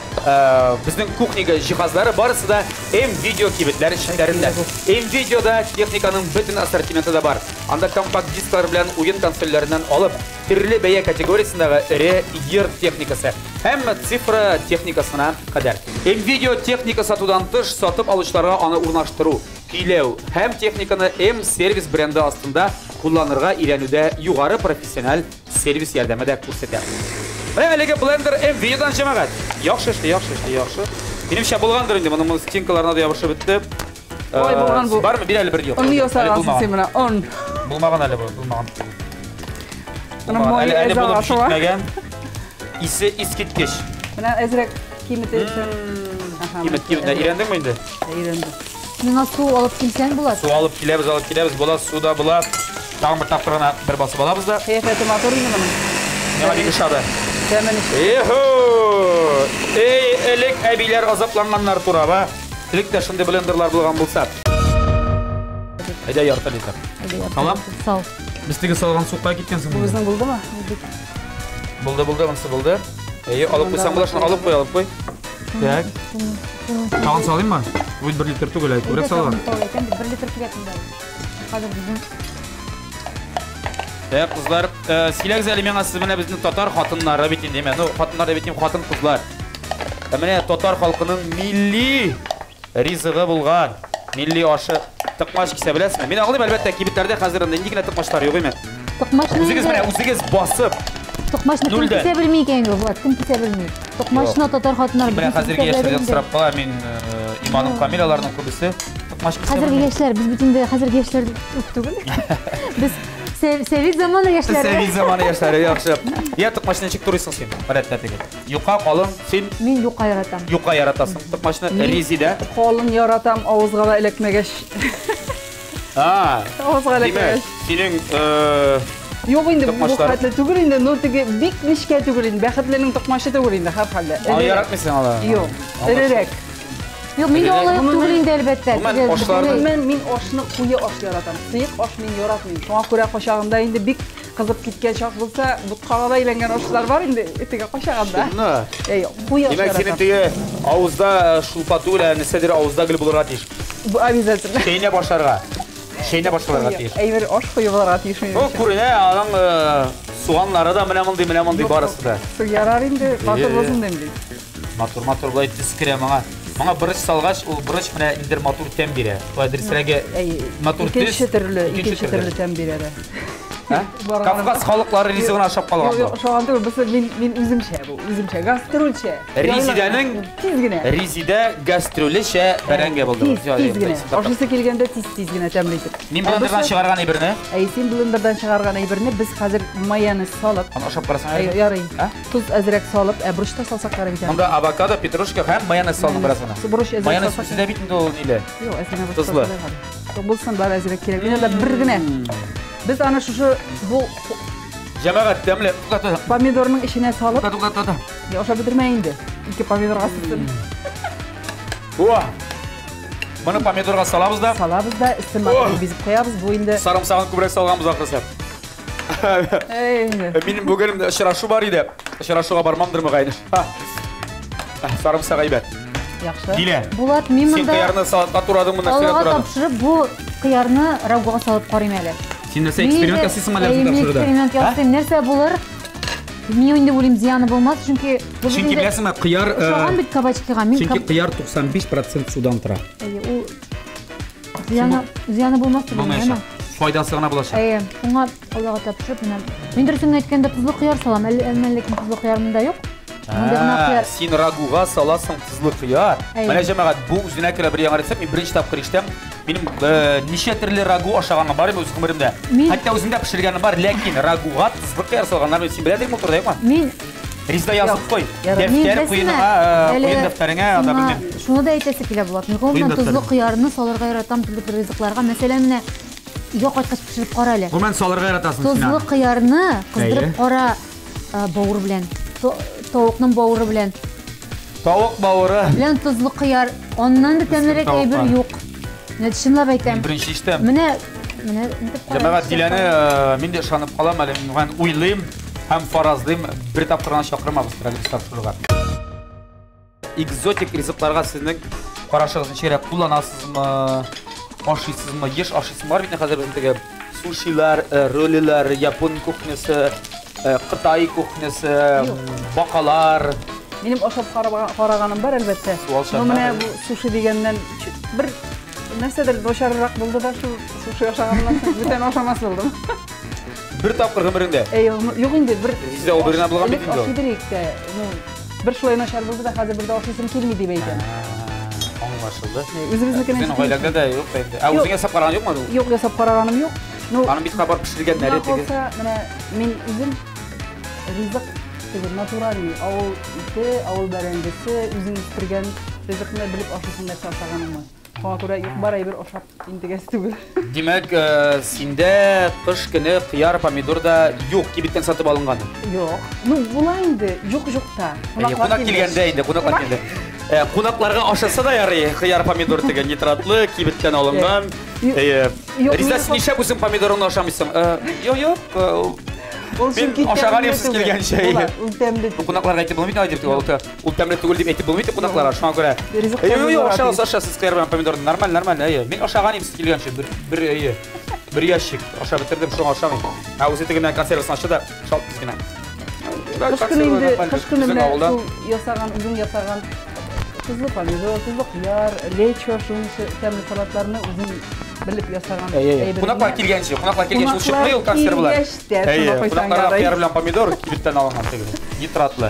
Speaker 1: безнең кухняга җиһазлары барысы да M-Video кибетләр эшләрендә. M-Videoда техниканың бөтен ассортименты да бар. Анда компакт дисклар белән уен консольләреннән алып, төрле бәя категориясендәге эре йорт техникасы һәм цифра техникасына кадәр. M-Video техника сатудан тыш сатып алучыларга аны урнаштыру, көйләү һәм техниканы M-Service бренды астында кулланырга өйрәнүдә югары профессиональ сервис ярдәмендә күрсәтә. Менә әлеге блендер M-Videoдан җәмәгать. Яхшы. Минемчә булгандыр инде, моның стенкаларына да ябышып бетте.
Speaker 4: Ой, булган бу.
Speaker 1: Бармы? Бир әле бер юк.
Speaker 4: Он ясагансың син менә, он.
Speaker 1: Булмаган әле бу, булмаган. Әле булып җитмәгән. Исе искиткеч.
Speaker 4: Менә әзрәк кимете.
Speaker 1: Кимет, өйрәндеңме инде?
Speaker 4: Өйрәндем.
Speaker 3: Миңа су алып килсәң булат.
Speaker 1: Су алып киләбез, була суда була. Тагын бер тапкырына бер басып алабыз да.
Speaker 4: Кыяфәте матур инде моның.
Speaker 1: Миңа бик ошады.
Speaker 4: Тәмен ише.
Speaker 1: Элек әбиләр азапланганнар тураба. Элек тә шундый блендерлар булган булса. Әйдә ярты литр. Салам.
Speaker 3: Сал.
Speaker 1: Без теге салган сукка киткәнсең.
Speaker 4: Бу безнең булдымы?
Speaker 1: Булды, монсы булды. Алып куйсаң була, шуны алып куй. Так. Тагын салыйммы? Бу 1 литр түгел, күбрәк салган.
Speaker 3: 1 литр кирәк инде. Хәзер безнең.
Speaker 1: Кызлар, сөйләгез әле миңа сез менә безнең татар хатыннары бит инде. Ну, хатыннар да бит хатын кызлар. Менә татар халкының милли ризыгы булган, милли ашы тыкмаш кисә беләсезме? Мин аңлыйм, әлбәттә, кибетләрдә хәзер инде нинди генә тыкмашлар юк име?
Speaker 3: Тыкмашны
Speaker 1: үзегез басып.
Speaker 3: Тыкмашны кем кисә белми икән юк, кем кисә белми. Тыкмашны татар хатыннар
Speaker 1: белән хәзерге яшьләрдән сорап кала, мин иманым камилаларның күбесе тыкмаш кисә.
Speaker 3: Хәзерге яшьләр, без бит инде хәзерге яшьләр түгел. Без Совет заманы яшьләре. Яхшы. Я тыкмашны ничек турыйсың син? Гадәттә теге. Юка калын, син? Мин юка яратам.
Speaker 1: Юка яратасың. Тыкмашны резидә.
Speaker 4: Калын яратам, авызга да эләкмәгәч. Авызга эләкмәгәч.
Speaker 1: Синең
Speaker 4: Юк инде, бу хәтле түгел инде, но теге бик нечкә түгел инде. Бәхетленең тыкмашы түгел инде, һәр хәлдә.
Speaker 1: Яратмыйсың ала.
Speaker 4: Юк, эрерәк.
Speaker 3: Юк, мин алай түгел инде әлбәттә.
Speaker 4: Мин ашны куе аш яратам. Сыек аш мин яратмыйм. Шуңа күрә кашагында инде бик кызып киткән чак булса, буткага да әйләнгән ашлар бар инде, теге кашагында. Куе аш яратам.
Speaker 1: Синең теге авызда шулпату белән нәрсәдер авызда гел булырга тиеш.
Speaker 4: Бу обязательно.
Speaker 1: Чәйнә башларга. Şeyine başkalarına tiyеш.
Speaker 4: Әйбер аш қойыларға тиешмейді.
Speaker 1: О, күріне, аның суғанлары да мене барысы да.
Speaker 4: Ярар енді батыр болсын демді.
Speaker 1: Матур бұлай түскіре маңа. Маңа біріш салғаш, ол біріш міне індер матур тәм бере. Бұлай дірісірәге матур түс.
Speaker 4: Икенші түрлі тәм береді.
Speaker 1: Кавказ халықлары ризығын ашап қалған бұл.
Speaker 4: Шоғанды мен үзімше бұл, үзімше, гастрольше.
Speaker 1: Ризиде гастролі ше бәрәнге болды.
Speaker 4: Тизгіне, ашысы келгенде тизгіне тәмлейтіп.
Speaker 1: Мен блендердан шығарған әйбіріне?
Speaker 4: Сен блендердан шығарған әйбіріне біз қазір майаны салып.
Speaker 1: Аны ашап қарасан әйбір?
Speaker 4: Ярай, тұз әзірек салып, бұрышта салсақ қара бетен.
Speaker 1: Онда авокадо, петрушка һәм майонез салып қарасана. Майонез үсіде битінде ол нейлі?
Speaker 4: Жоқ, әсіне бұрышта болсын бар әзірек керек. Мен бір гіне. Біз аны шушы бұл
Speaker 1: Жамағат дәмлі.
Speaker 4: Помидорның ішіне салып.
Speaker 1: Тоқта.
Speaker 4: Оша бітірмейінді. Екі помидорға сысын.
Speaker 1: Уа! Мұны помидорға салабыз да?
Speaker 4: Салабыз да, істің матыры безіп қоябыз бойында.
Speaker 1: Сарымсағын көбірек салғанбыз ақырсап. Менің бөгелімде ұшырашу бар еді. Ұшырашуға бармамдыр мұғайны. Сарымсақ айбәт.
Speaker 4: Яқшы.
Speaker 1: Диле.
Speaker 3: Болат, мен
Speaker 1: Сен қиярны салатқа тұрадың мұны сен
Speaker 3: Аллаға тапшырып, бұл қиярны рагуға салып қарым әлі.
Speaker 1: Сен нәрсе эксперимент жасайсың әлі тапшырды?
Speaker 3: Эксперимент жасайым. Нәрсе болар? Мен енді ойлаймын зияны болмас, чүнки
Speaker 1: Чүнки білесің ме, қияр...
Speaker 3: Шоған бит кабачкиға.
Speaker 1: Чүнки қияр 95% судан тұра.
Speaker 3: Зияны болмас.
Speaker 1: Болмайша. Файдасы ғана болаша.
Speaker 3: Оңа Аллаға тапшырып, мен дұрысың әйткенде тұзлы қияр салам. Әлмәлікен тұзлы қияр мұнда жоқ.
Speaker 1: Сен рагуға саласың тұзлы қияр. Мәне жамағат, бұл үзіне кірі бір яңар етсем, мен бірінші тапқыр іштем. Менің неше түрлі рагу ашағаны бар ем өз ғымырымда. Хәтті өзінде пішіргені бар, ләкин рагуға тұзлы қияр салғанлар сен біләдік мұл тұрдайық ма?
Speaker 3: Мен...
Speaker 1: Ризда yazып қой. Дәфтер қойын дәфтеріңе адамымен.
Speaker 3: Шуны да әйтесі келе болады. Мен қолымдан тұзлы қиярыны салырға яратам түрлі ризықларға. Мәселен, міне, үйге қайтқаш пішіріп қара әлі.
Speaker 1: Ол мен салырға яратасың.
Speaker 3: Тұзлы қиярыны қыздырып қара бауыр білен. Тауықның бауыры білен.
Speaker 1: Тауық бауыры.
Speaker 3: Білен тұзлы қияр. Оннан да тәмірек әйбір жоқ. Мен шынлап айтам.
Speaker 1: Бірінші іштем.
Speaker 3: Міне...
Speaker 1: Жамағат Диляны мен де шанып қалам әлі. Мен ойлайым, һәм фаразлайым. Бір тапқырған шақырма біз прогресс тапшыруға. Экзотик ризықларға сіздің қарашығызын шерек құланасыз ма, ашисыз ма, еш ашисыз бар бетіне қазір біздегі сушилар, роллилар, япон кухнясы, Қытай кухнясы, бақалар.
Speaker 4: Менің ашап қарағаным бар әлбәтте. Міне бұл суши дегеннен бір нәрседер дошарырақ болды да суши ашағанымнан бүтен ашамас болдым.
Speaker 1: Бір тапқыр ғымырыңды?
Speaker 4: Жоқ енді бір...
Speaker 1: Сізде ол біріне бұлған бетінде ол?
Speaker 4: Ашы беректі. Бір шылай нашар болды да қазір бірді ашысым келмейді бәйтен.
Speaker 1: Оңың ашылды.
Speaker 4: Өзіміздікінен...
Speaker 1: Сен ғайлағда да жоқ бәйімді. Өзіңе сап қараған жоқ ма?
Speaker 4: Жоқ, жасап қарағаным жоқ.
Speaker 1: Аның бетқа барып пішірген нәретігі?
Speaker 4: Мен өзім ризық натуральный ауыл иті, ауыл бәрәндесі, өзің үстірген ризықында біліп ашысында шашағаным ма. Соңа көре yok бар әйбір ашап интегесі түгіл.
Speaker 1: Демек, сенде қыш күні қияр помидор да жоқ, кебеттен сатып алынғаны?
Speaker 4: Жоқ. Бұла енді, жоқ-жоқта.
Speaker 1: Қонақ келгенде енді, қонақлар келді. Қонақларға ашаса да яры, қияр помидор деген нитратлы, кебеттен алынған. Риза, сен неше өзің помидорыңды ашамайсың? Жоқ. Мен ашаған емсіз келген шай. Қонақларға айтып болмайды, ол тәмлі түгіл деп айтып болмайды қонақларға, шуға көре. Ашасыз қияр помидорды, нормально. Мен ашаған емсіз келген шай, бір ящик аша бітірдім, шуға ашамын. Өзетігімен консервасын ашы да шалып бізгені.
Speaker 4: Қыш күні міне өзің ясаған тұзлы помидор, тұзлы қияр, лечо, шуның тәмлі салатларыны өзің біліп ясаған.
Speaker 1: Қонақлар келгенше ол шықмай ол консервалар. Қонақларға қияр білен помидор кебеттен алынған тегілі. Нитратлы.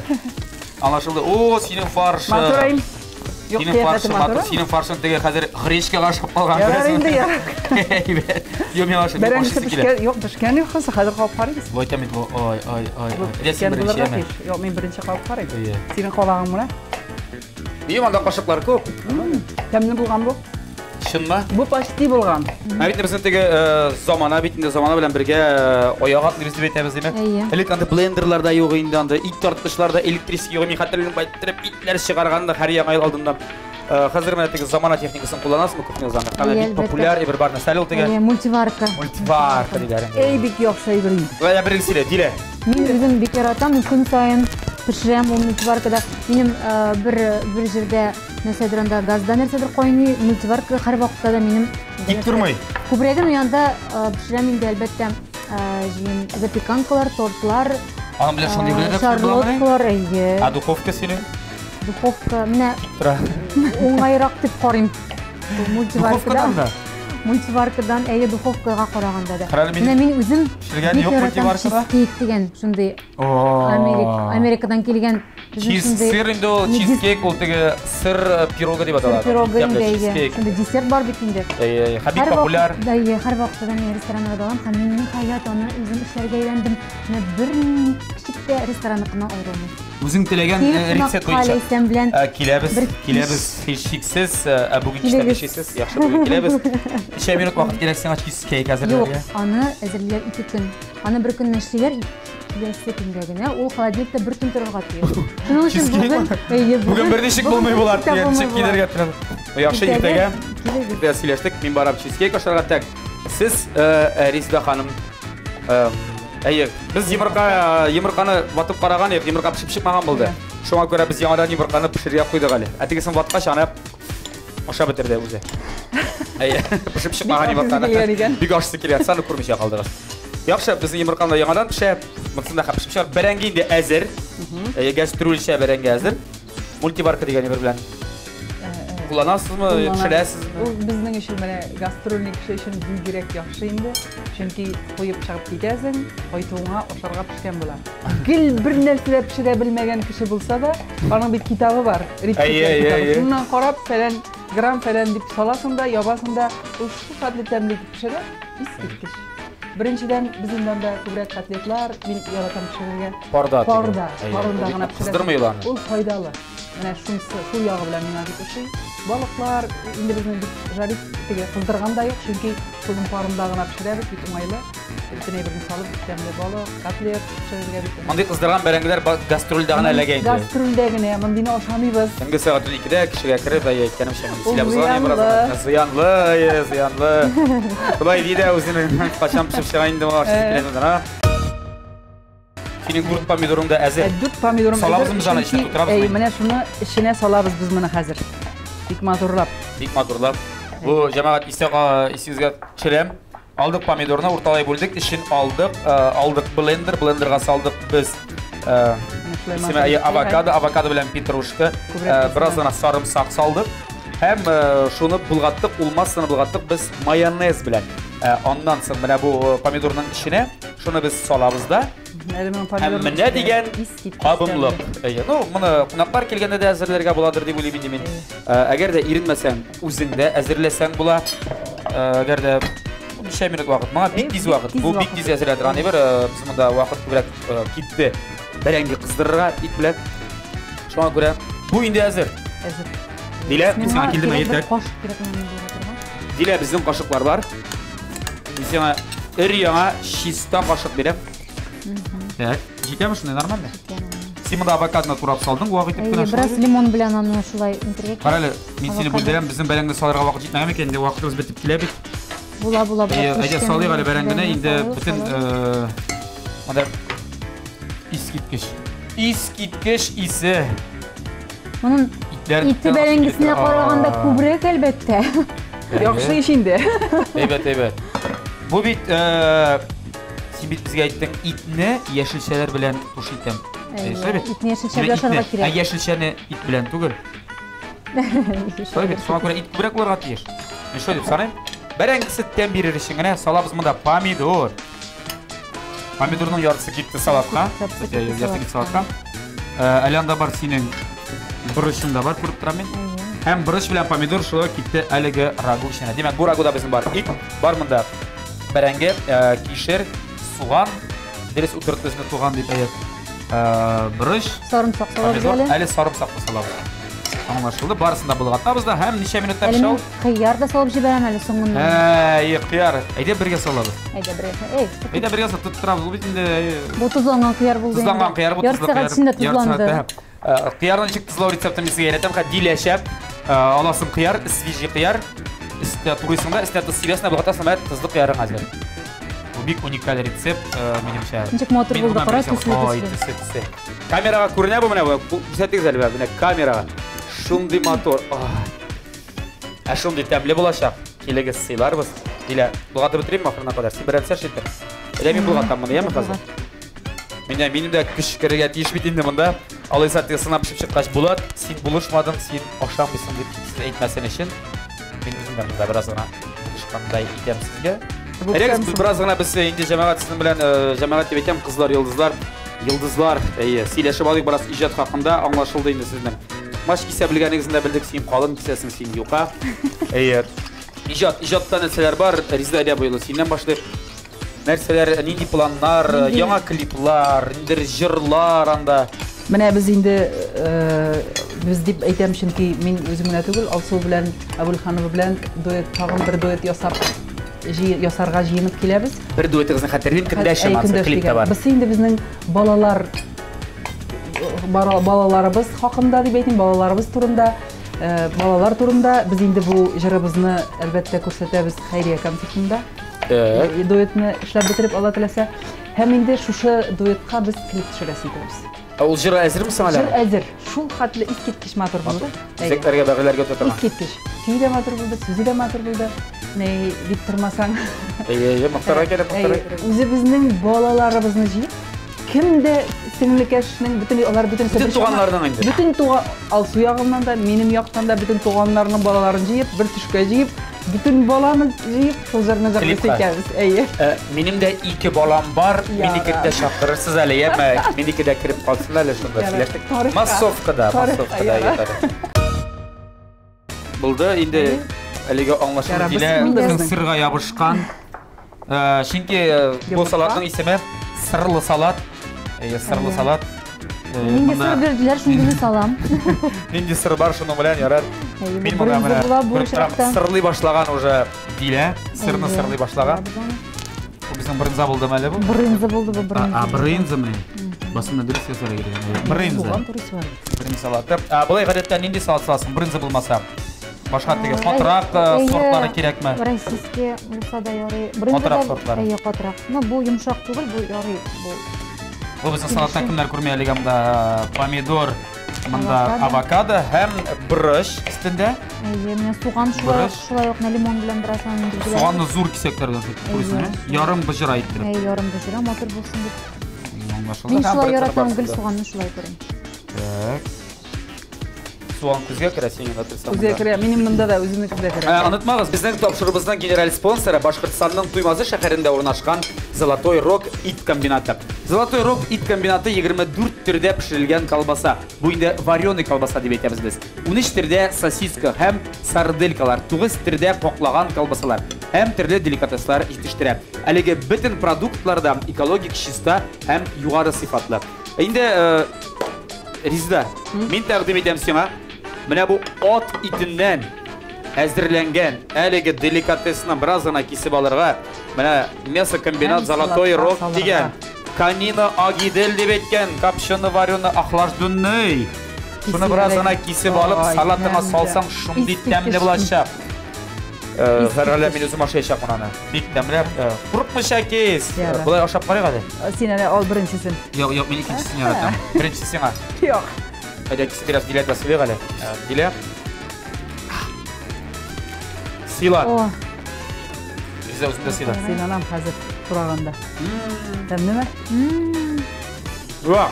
Speaker 1: Анашылды. О, сенің фаршы.
Speaker 4: Матурайым.
Speaker 1: Сенің фаршын теге қазір гречкаға ашып қалған.
Speaker 4: Ярар енді ярар.
Speaker 1: Мен ашып.
Speaker 4: Жоқ, пішкен жоқ қысы, қазір қауып қарайыз.
Speaker 1: Витамин,
Speaker 4: мен бірінші қауып қарайым. Сенің қалағың мұна?
Speaker 1: Анда қашықлар көп.
Speaker 4: Тәміні болған бұл?
Speaker 1: Шын ма?
Speaker 4: Бұл почти болған.
Speaker 1: Әбетінде біздің теге замана білен бірге ояғат нересі бетеміз деме? Әлік анды блендерларда еуғы енді анды ит тартқышларда электрисік еуғы мен қатырылың байттырып итлер шығарғанды қария ғайыл алдымда. Қазір мәне теге замана техникасын қолданасың мұ көпіне заман? Қана бит популяр ебір барына сәл ол теге?
Speaker 3: Мультиварка.
Speaker 1: Мультиварка дейлерің.
Speaker 4: Ей бек еқша ебірін.
Speaker 1: Өйә бірілсіле, дейле.
Speaker 3: Мен өзім бекер атам, күн сайын pişirem, o multivarkada benim bir жерде нәрседер анда газда нәрседер койны, multivarka her vaqtda da benim
Speaker 1: Dik durmay.
Speaker 3: Күбрәген уянда pişirem инде әлбәттә запеканкалар, тортлар,
Speaker 1: Анам белән шундый белән
Speaker 3: шарлоткалар, әйе.
Speaker 1: А духовка сине?
Speaker 3: Духовка менә
Speaker 1: Тора.
Speaker 3: оңайрак дип карыйм.
Speaker 1: Духовкадан да.
Speaker 3: Мультиваркадан әйе духовкага караганда да.
Speaker 1: Карале
Speaker 3: Менә мин үзем
Speaker 1: пешергән юк мультиваркада?
Speaker 3: Чизкейк дигән шундый Америкадан килгән
Speaker 1: Сыр инде ул чизкейк ул теге сыр пирога дип аталады.
Speaker 3: Пирога инде. Шундый десерт бар бит инде.
Speaker 1: Хәбиб популяр.
Speaker 3: Да, һәр вакытта мен рестораннарда алам һәм мин хаят аны үзем эшләргә өйрәндем. Менә бер кичек тә ресторанныкына аерылмый.
Speaker 1: Үзең теләгән рецепт буенча киләбез һичшиксез, бүген кичтән бешсез, яхшы бүген киләбез. 3 минут вакыт кирәк сиңа чизкейк әзерләргә.
Speaker 3: Юк, аны әзерләр 2 көн. Аны бер көннән эшлиләр, киләсе көндә генә ул холодильникта бер көн торырга тиеш. Шуның өчен
Speaker 1: бүген бер ничек булмый булар, ничек килергә тора. Яхшы иртәгә без сөйләштек, мин барам чизкейк ашарга тәк. Сез Ризда ханым әйе, без йомырканы ватып караган, йомырка пешеп чыкмаган булды. Шуңа күрә без яңадан йомырканы пешерергә куйдык әле. Әтегесен ваткач аны ашап бетерде үзе. Әйе, пешеп чыкмаган йомырканы бик ашсы килә, саны күрмичә калдыгыз. Яхшы, безнең йомырканы яңадан пешеп, монсында пешеп чыгар. Бәрәңге инде әзер. Гастрольчә бәрәңге әзер. Мультиварка дигән бер белән кулланасызмы, пешерәсезме?
Speaker 4: Ул безнең өчен менә гастрольник кеше өчен бигрәк яхшы инде. Чөнки куеп чыгып китәсең, кайтуыңа ашарга пешкән була. Гел бер нәрсә пешерә белмәгән кеше булса да, аның бит китабы бар. Шуннан карап, фәлән грамм фәлән дип саласың да, ябасың да, ул шу катлет тәмле пешерә, искиткеч. Беренчедән безнең анда күбрәк котлетлар, мин яратам пешерергә. Парда гына пешерә. Ул файдалы. Менә шул ягы белән миңа бик ошый. Балыклар инде безнең бик жарик теге кыздырган да юк, чөнки шуның парында гына пешерәбез, бик уңайлы. Бөтенләй берне салып, тәмле балык, котлет пешерергә бик.
Speaker 1: Мондый кыздырган бәрәңгеләр гастрольдә гына эләгә инде.
Speaker 4: Гастрольдә генә, мондыйны ашамыйбыз.
Speaker 1: Төнге сәгать 2дә кешегә кереп, әйткәнемчә, зыянлы. Кулай диде үзенең качан пешеп чыга инде бар. Синең дүрт помидорың да әзер.
Speaker 4: Дүрт помидорым әзер.
Speaker 1: Салабызмы җаны эченә тутырабызмы?
Speaker 4: Менә шуны эченә салабыз біз моны хәзер. Бик матурлап.
Speaker 1: Бу җәмәгать исегезгә төшерәм. Алдык помидорны урталай бүлдек, ишен алдык блендерга салдык без. Авокадо белән петрушка, бераз гына сарымсак салдык. Һәм шуны булгаттык, улмасын булгаттык без майонез белән. Аннан соң менә бу помидорның ишенә шуны без салабыз да. Менә дигән кабымлык. Ну, моны кунаклар килгәндә дә әзерләргә буладыр дип уйлыйм инде мин. Әгәр дә иренмәсәң, үзеңдә әзерләсәң була. Әгәр дә 5 минут вакыт, моңа бик тиз вакыт. Бу бик тиз әзерләдер. Аны бер без монда вакыт күбрәк китте. Бәрәңге кыздырырга ит белән. Шуңа күрә бу инде әзер. Дилә, сиңа килдеме әйтәк? Дилә, безнең кашыклар бар. Сиңа өр-яңа чиста кашык бирәм. Так, җитәме шуны нормально? Син монда авокадоны турап салдың, вакыт итеп кенә шулай.
Speaker 3: Бераз лимон белән аны шулай интергә.
Speaker 1: Карале, мин сине бүлдерәм, безнең бәрәңге салырга вакыт җитмәгән икән, инде вакытыбыз бетеп килә бит.
Speaker 3: Була.
Speaker 1: Әйдә салыйк әле бәрәңгене, инде бөтен монда искиткеч исе.
Speaker 3: Моның ите бәрәңгесенә караганда күбрәк әлбәттә.
Speaker 4: Яхшы иш инде.
Speaker 1: Әйбәт. Бу бит син бит безгә әйттең, итне яшелчәләр белән туш итәм.
Speaker 3: Итне яшелчә белән ашарга кирәк.
Speaker 1: Яшелчәне ит белән түгел. Шулай бит, шуңа күрә ит күбрәк булырга тиеш. Мин шулай дип саныйм. Бәрәңгесе тәм бирер өчен генә салабыз монда помидор. Помидорның яртысы китте салатка. Яртысы китте салатка. Әле анда бар синең борычың да бар, күреп торам мин. Һәм борыч белән помидор шулай китте әлеге рагу эченә. Димәк, бу рагуда безнең бар ит, бар монда бәрәңге, кишер, суган, дөрес утырт безне туган дип әйт. Борыч,
Speaker 3: сарымсак салабыз әле.
Speaker 1: Әле сарымсак салабыз. Аңлашылды, барысын да булгатабыз да, һәм ничә минутта пешә.
Speaker 3: Кыяр да салып җибәрәм әле соңыннан.
Speaker 1: Кыяр. Әйдә бергә салабыз.
Speaker 3: Әйдә
Speaker 1: бергә салып тоттырабыз. Бу бит инде
Speaker 3: бу тузланган кыяр булды.
Speaker 1: Тузланган кыяр бу тузланган. Кыярны ничек тузлау рецептын мин сезгә әйтәм. Диләшәп, аласың кыяр, свежий кыяр. Истә турысың да, истә тuz сибәсенә булгатасың, мәт тузлы кыярың әзер. бик уникаль рецепт, менимчә.
Speaker 3: Ничек матур булды, кара, төсле.
Speaker 1: Камерага күренә бу менә бу. Күрсәтегез әле менә камерага. Шундый мотор. Ә шундый тәмле булачак. Килегез сыйларбыз. Дилә, булгатып бетерим ахырына кадәр. Син берәр сәр шитер. Әле мин булгатам моны, яме хәзер. Минем дә көч керергә тиеш бит инде монда. Алайса тиз сынап пешеп чыккач булат. Син булышмадың, син ашамыйсың дип әйтмәсен өчен. Мин үзем дә бераз гына ишкандай итәм сезгә. Рекс бераз гына без инде җәмәгать сезнең белән җәмәгать дип әйтәм, кызлар, йолдызлар, сөйләшеп алыйк бераз иҗат хакында, аңлашылды инде сезнең. Маш кисә белгәнегезне дә белдек, син калын кисәсең, син юка. Иҗатта нәрсәләр бар, Резеда дә бу синнән башлыйк. Нәрсәләр, нинди планнар, яңа клиплар, ниндер җырлар анда.
Speaker 4: Менә без инде без дип әйтәм, чөнки мин үзем генә түгел, Алсу белән Әбүлханов белән дуэт, тагын бер дуэт ясарга җыенып киләбез.
Speaker 1: Бер дуэтыгызны хәтерлим, кемдәшем аны клипта бар.
Speaker 4: Без инде безнең балаларыбыз хакында дип әйтим, балаларыбыз турында, балалар турында без инде бу җырыбызны әлбәттә күрсәтәбез Хәйрия концертында. Дуэтны эшләп бетереп Алла теләсә, һәм инде шушы дуэтка без клип төшерәсе итәбез.
Speaker 1: Ул җыр әзерме соң әле?
Speaker 4: Җыр әзер. Шул хәтле искиткеч матур булды.
Speaker 1: Зәкәргә бәгыләргә тотырма.
Speaker 4: Искиткеч. Көй дә матур булды, сүзе дә матур булды. Не дип тормасаң.
Speaker 1: Мактарга кирәк, мактарга кирәк.
Speaker 4: Үзебезнең балаларыбызны җыеп, кемдә сеңлекәшнең бөтен
Speaker 1: туганнарның инде.
Speaker 4: Бөтен туган Алсу ягыннан да, минем яктан да бөтен туганнарның балаларын җыеп, бер төшкә җыеп, bütün баланы җыеп, сузарны җырлыйсыз.
Speaker 1: Минем дә 2 балам бар, минеке дә чакырырсыз әле, яме. Минеке дә кирип калсын әле шунда сөйләштек. Массовкада ятар. Булды инде әлегә аңлашылды дилә, сырга ябышкан. Чөнки бу салатның исеме сырлы салат. Сырлы салат.
Speaker 3: Нинди сыр бирделәр, шундый салам.
Speaker 1: Нинди сыр бар, шуның белән ярар. Мин моны менә сырлый башлаган уже дилә, сырны сырлый башлаган. Бу безнең брынза булдымы әле бу?
Speaker 3: Брынза булды бу, брынза.
Speaker 1: Брынзамы? Басында дөрес язарга кирәк. Брынза. Брынза салаты. Булай гадәттә нинди салат саласың, брынза булмаса? Башка теге катрак сортлары кирәкме?
Speaker 3: Российский булса да ярый. Брынза сортлары. Катрак. Но бу йомшак түгел, бу ярый.
Speaker 1: Бу безнең салатта кемнәр күрмәй әлегә монда помидор, монда авокадо һәм брыш өстендә.
Speaker 3: Менә суган шулай ук лимон белән бераз андырдылар.
Speaker 1: Суганны зур кисәкләрдән күрсен. Ярым быжыра иттереп.
Speaker 3: Ярым быжыра матур булсын дип.
Speaker 1: Аңлашылды.
Speaker 3: Мин шулай яратам, гел суганны шулай күрәм.
Speaker 1: Так. Суган күзгә керә, син янда торсаң.
Speaker 4: Күзгә керә, минем монда да үземнеке дә керә.
Speaker 1: Онытмагыз, безнең тапшырыбызның генераль спонсоры Башкортстанның Туймазы шәһәрендә урнашкан Золотой Рог ит комбинаты. Золотой Рог ит комбинаты 24 төрдә пешерелгән колбаса. Бу инде вареный колбаса дип әйтәбез без. 13 төрдә сосиска һәм сарделькалар, 9 төрдә коклаган колбасалар һәм төрле деликатеслар җитештерә. Әлеге бөтен продуктларда экологик чиста һәм югары сыйфатлы. Инде Резеда, мин тәкъдим итәм сиңа. Менә бу ат итеннән әзерләнгән әлеге деликатесны бераз гына кисеп алырга, менә мясокомбинат Золотой Рог дигән, конина агидель дип әйткән, копченый вареный охлажденный. Шуны бераз гына кисеп алып, салатыңа салсаң, шундый тәмле булачак. Һәрәлә мин үзем ашаячак монаны. Бик тәмле. Курыкмыйча кис. Булай ашап карыйк әле.
Speaker 4: Син әле ал беренчесен.
Speaker 1: Юк, мин икенчесен яратам. Беренчесе сиңа.
Speaker 4: Юк.
Speaker 1: Hadi ikisi biraz dile basılıyor gale. Dile. Sila. Bize uzun da sila.
Speaker 4: Silanam hazır turağında. Temli mi?
Speaker 1: Ruak.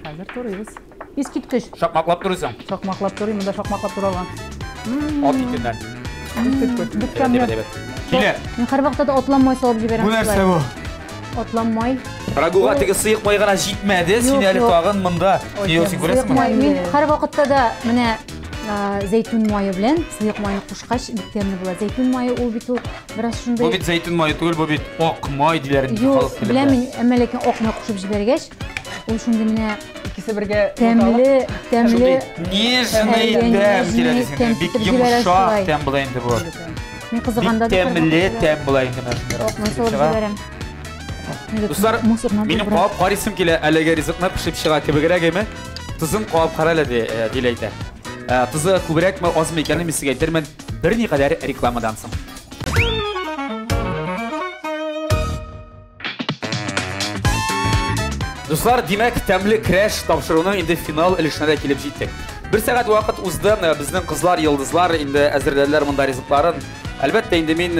Speaker 4: Hazır turuyuz.
Speaker 3: İskitkiş.
Speaker 1: Şakmaklap duruyorsun.
Speaker 4: Şakmaklap durayım da şakmaklap turağın.
Speaker 1: At itinden.
Speaker 3: Evet.
Speaker 1: Dile.
Speaker 3: Мен һәр вакытта отламай салып җибәрәм.
Speaker 1: Bu нәрсә бу?
Speaker 3: Отламай.
Speaker 1: Рагуга теге сыйык май гына җитмәде, син әле тагын монда. Син күрәсеңме?
Speaker 3: Мин һәр вакытта да менә зәйтүн майы белән сыйык майны кушкач бик тәмле була. Зәйтүн майы ул бит ул бераз шундый.
Speaker 1: Бу бит зәйтүн майы түгел, бу бит ак май диләр инде халык телендә.
Speaker 3: Беләм мин, әмма ләкин ак май кушып җибәргәч, ул шундый менә
Speaker 4: икесе бергә
Speaker 3: тәмле.
Speaker 1: Нежный тәм килә дисең, бик йомшак тәм була инде бу.
Speaker 3: Мин кызыганда
Speaker 1: тәмле тәм була инде менә.
Speaker 3: Ак май салып җибәрәм.
Speaker 1: Достар, минем куап карыйсым килә, әлегә ризыкны пешеп чыга кебегрәк әйме? Тузын куап карала диләйтә. Тузы күбрәкме, азмы икәнен мин сезгә әйтермен, берникадәр рекламадан соң. Dostlar, demek temli crash tapşırığının indi final ilişkine kelip jittik. Bir saat vakit uzdı, bizden kızlar, yıldızlar indi əzirlediler mında rizikların. Elbette indi men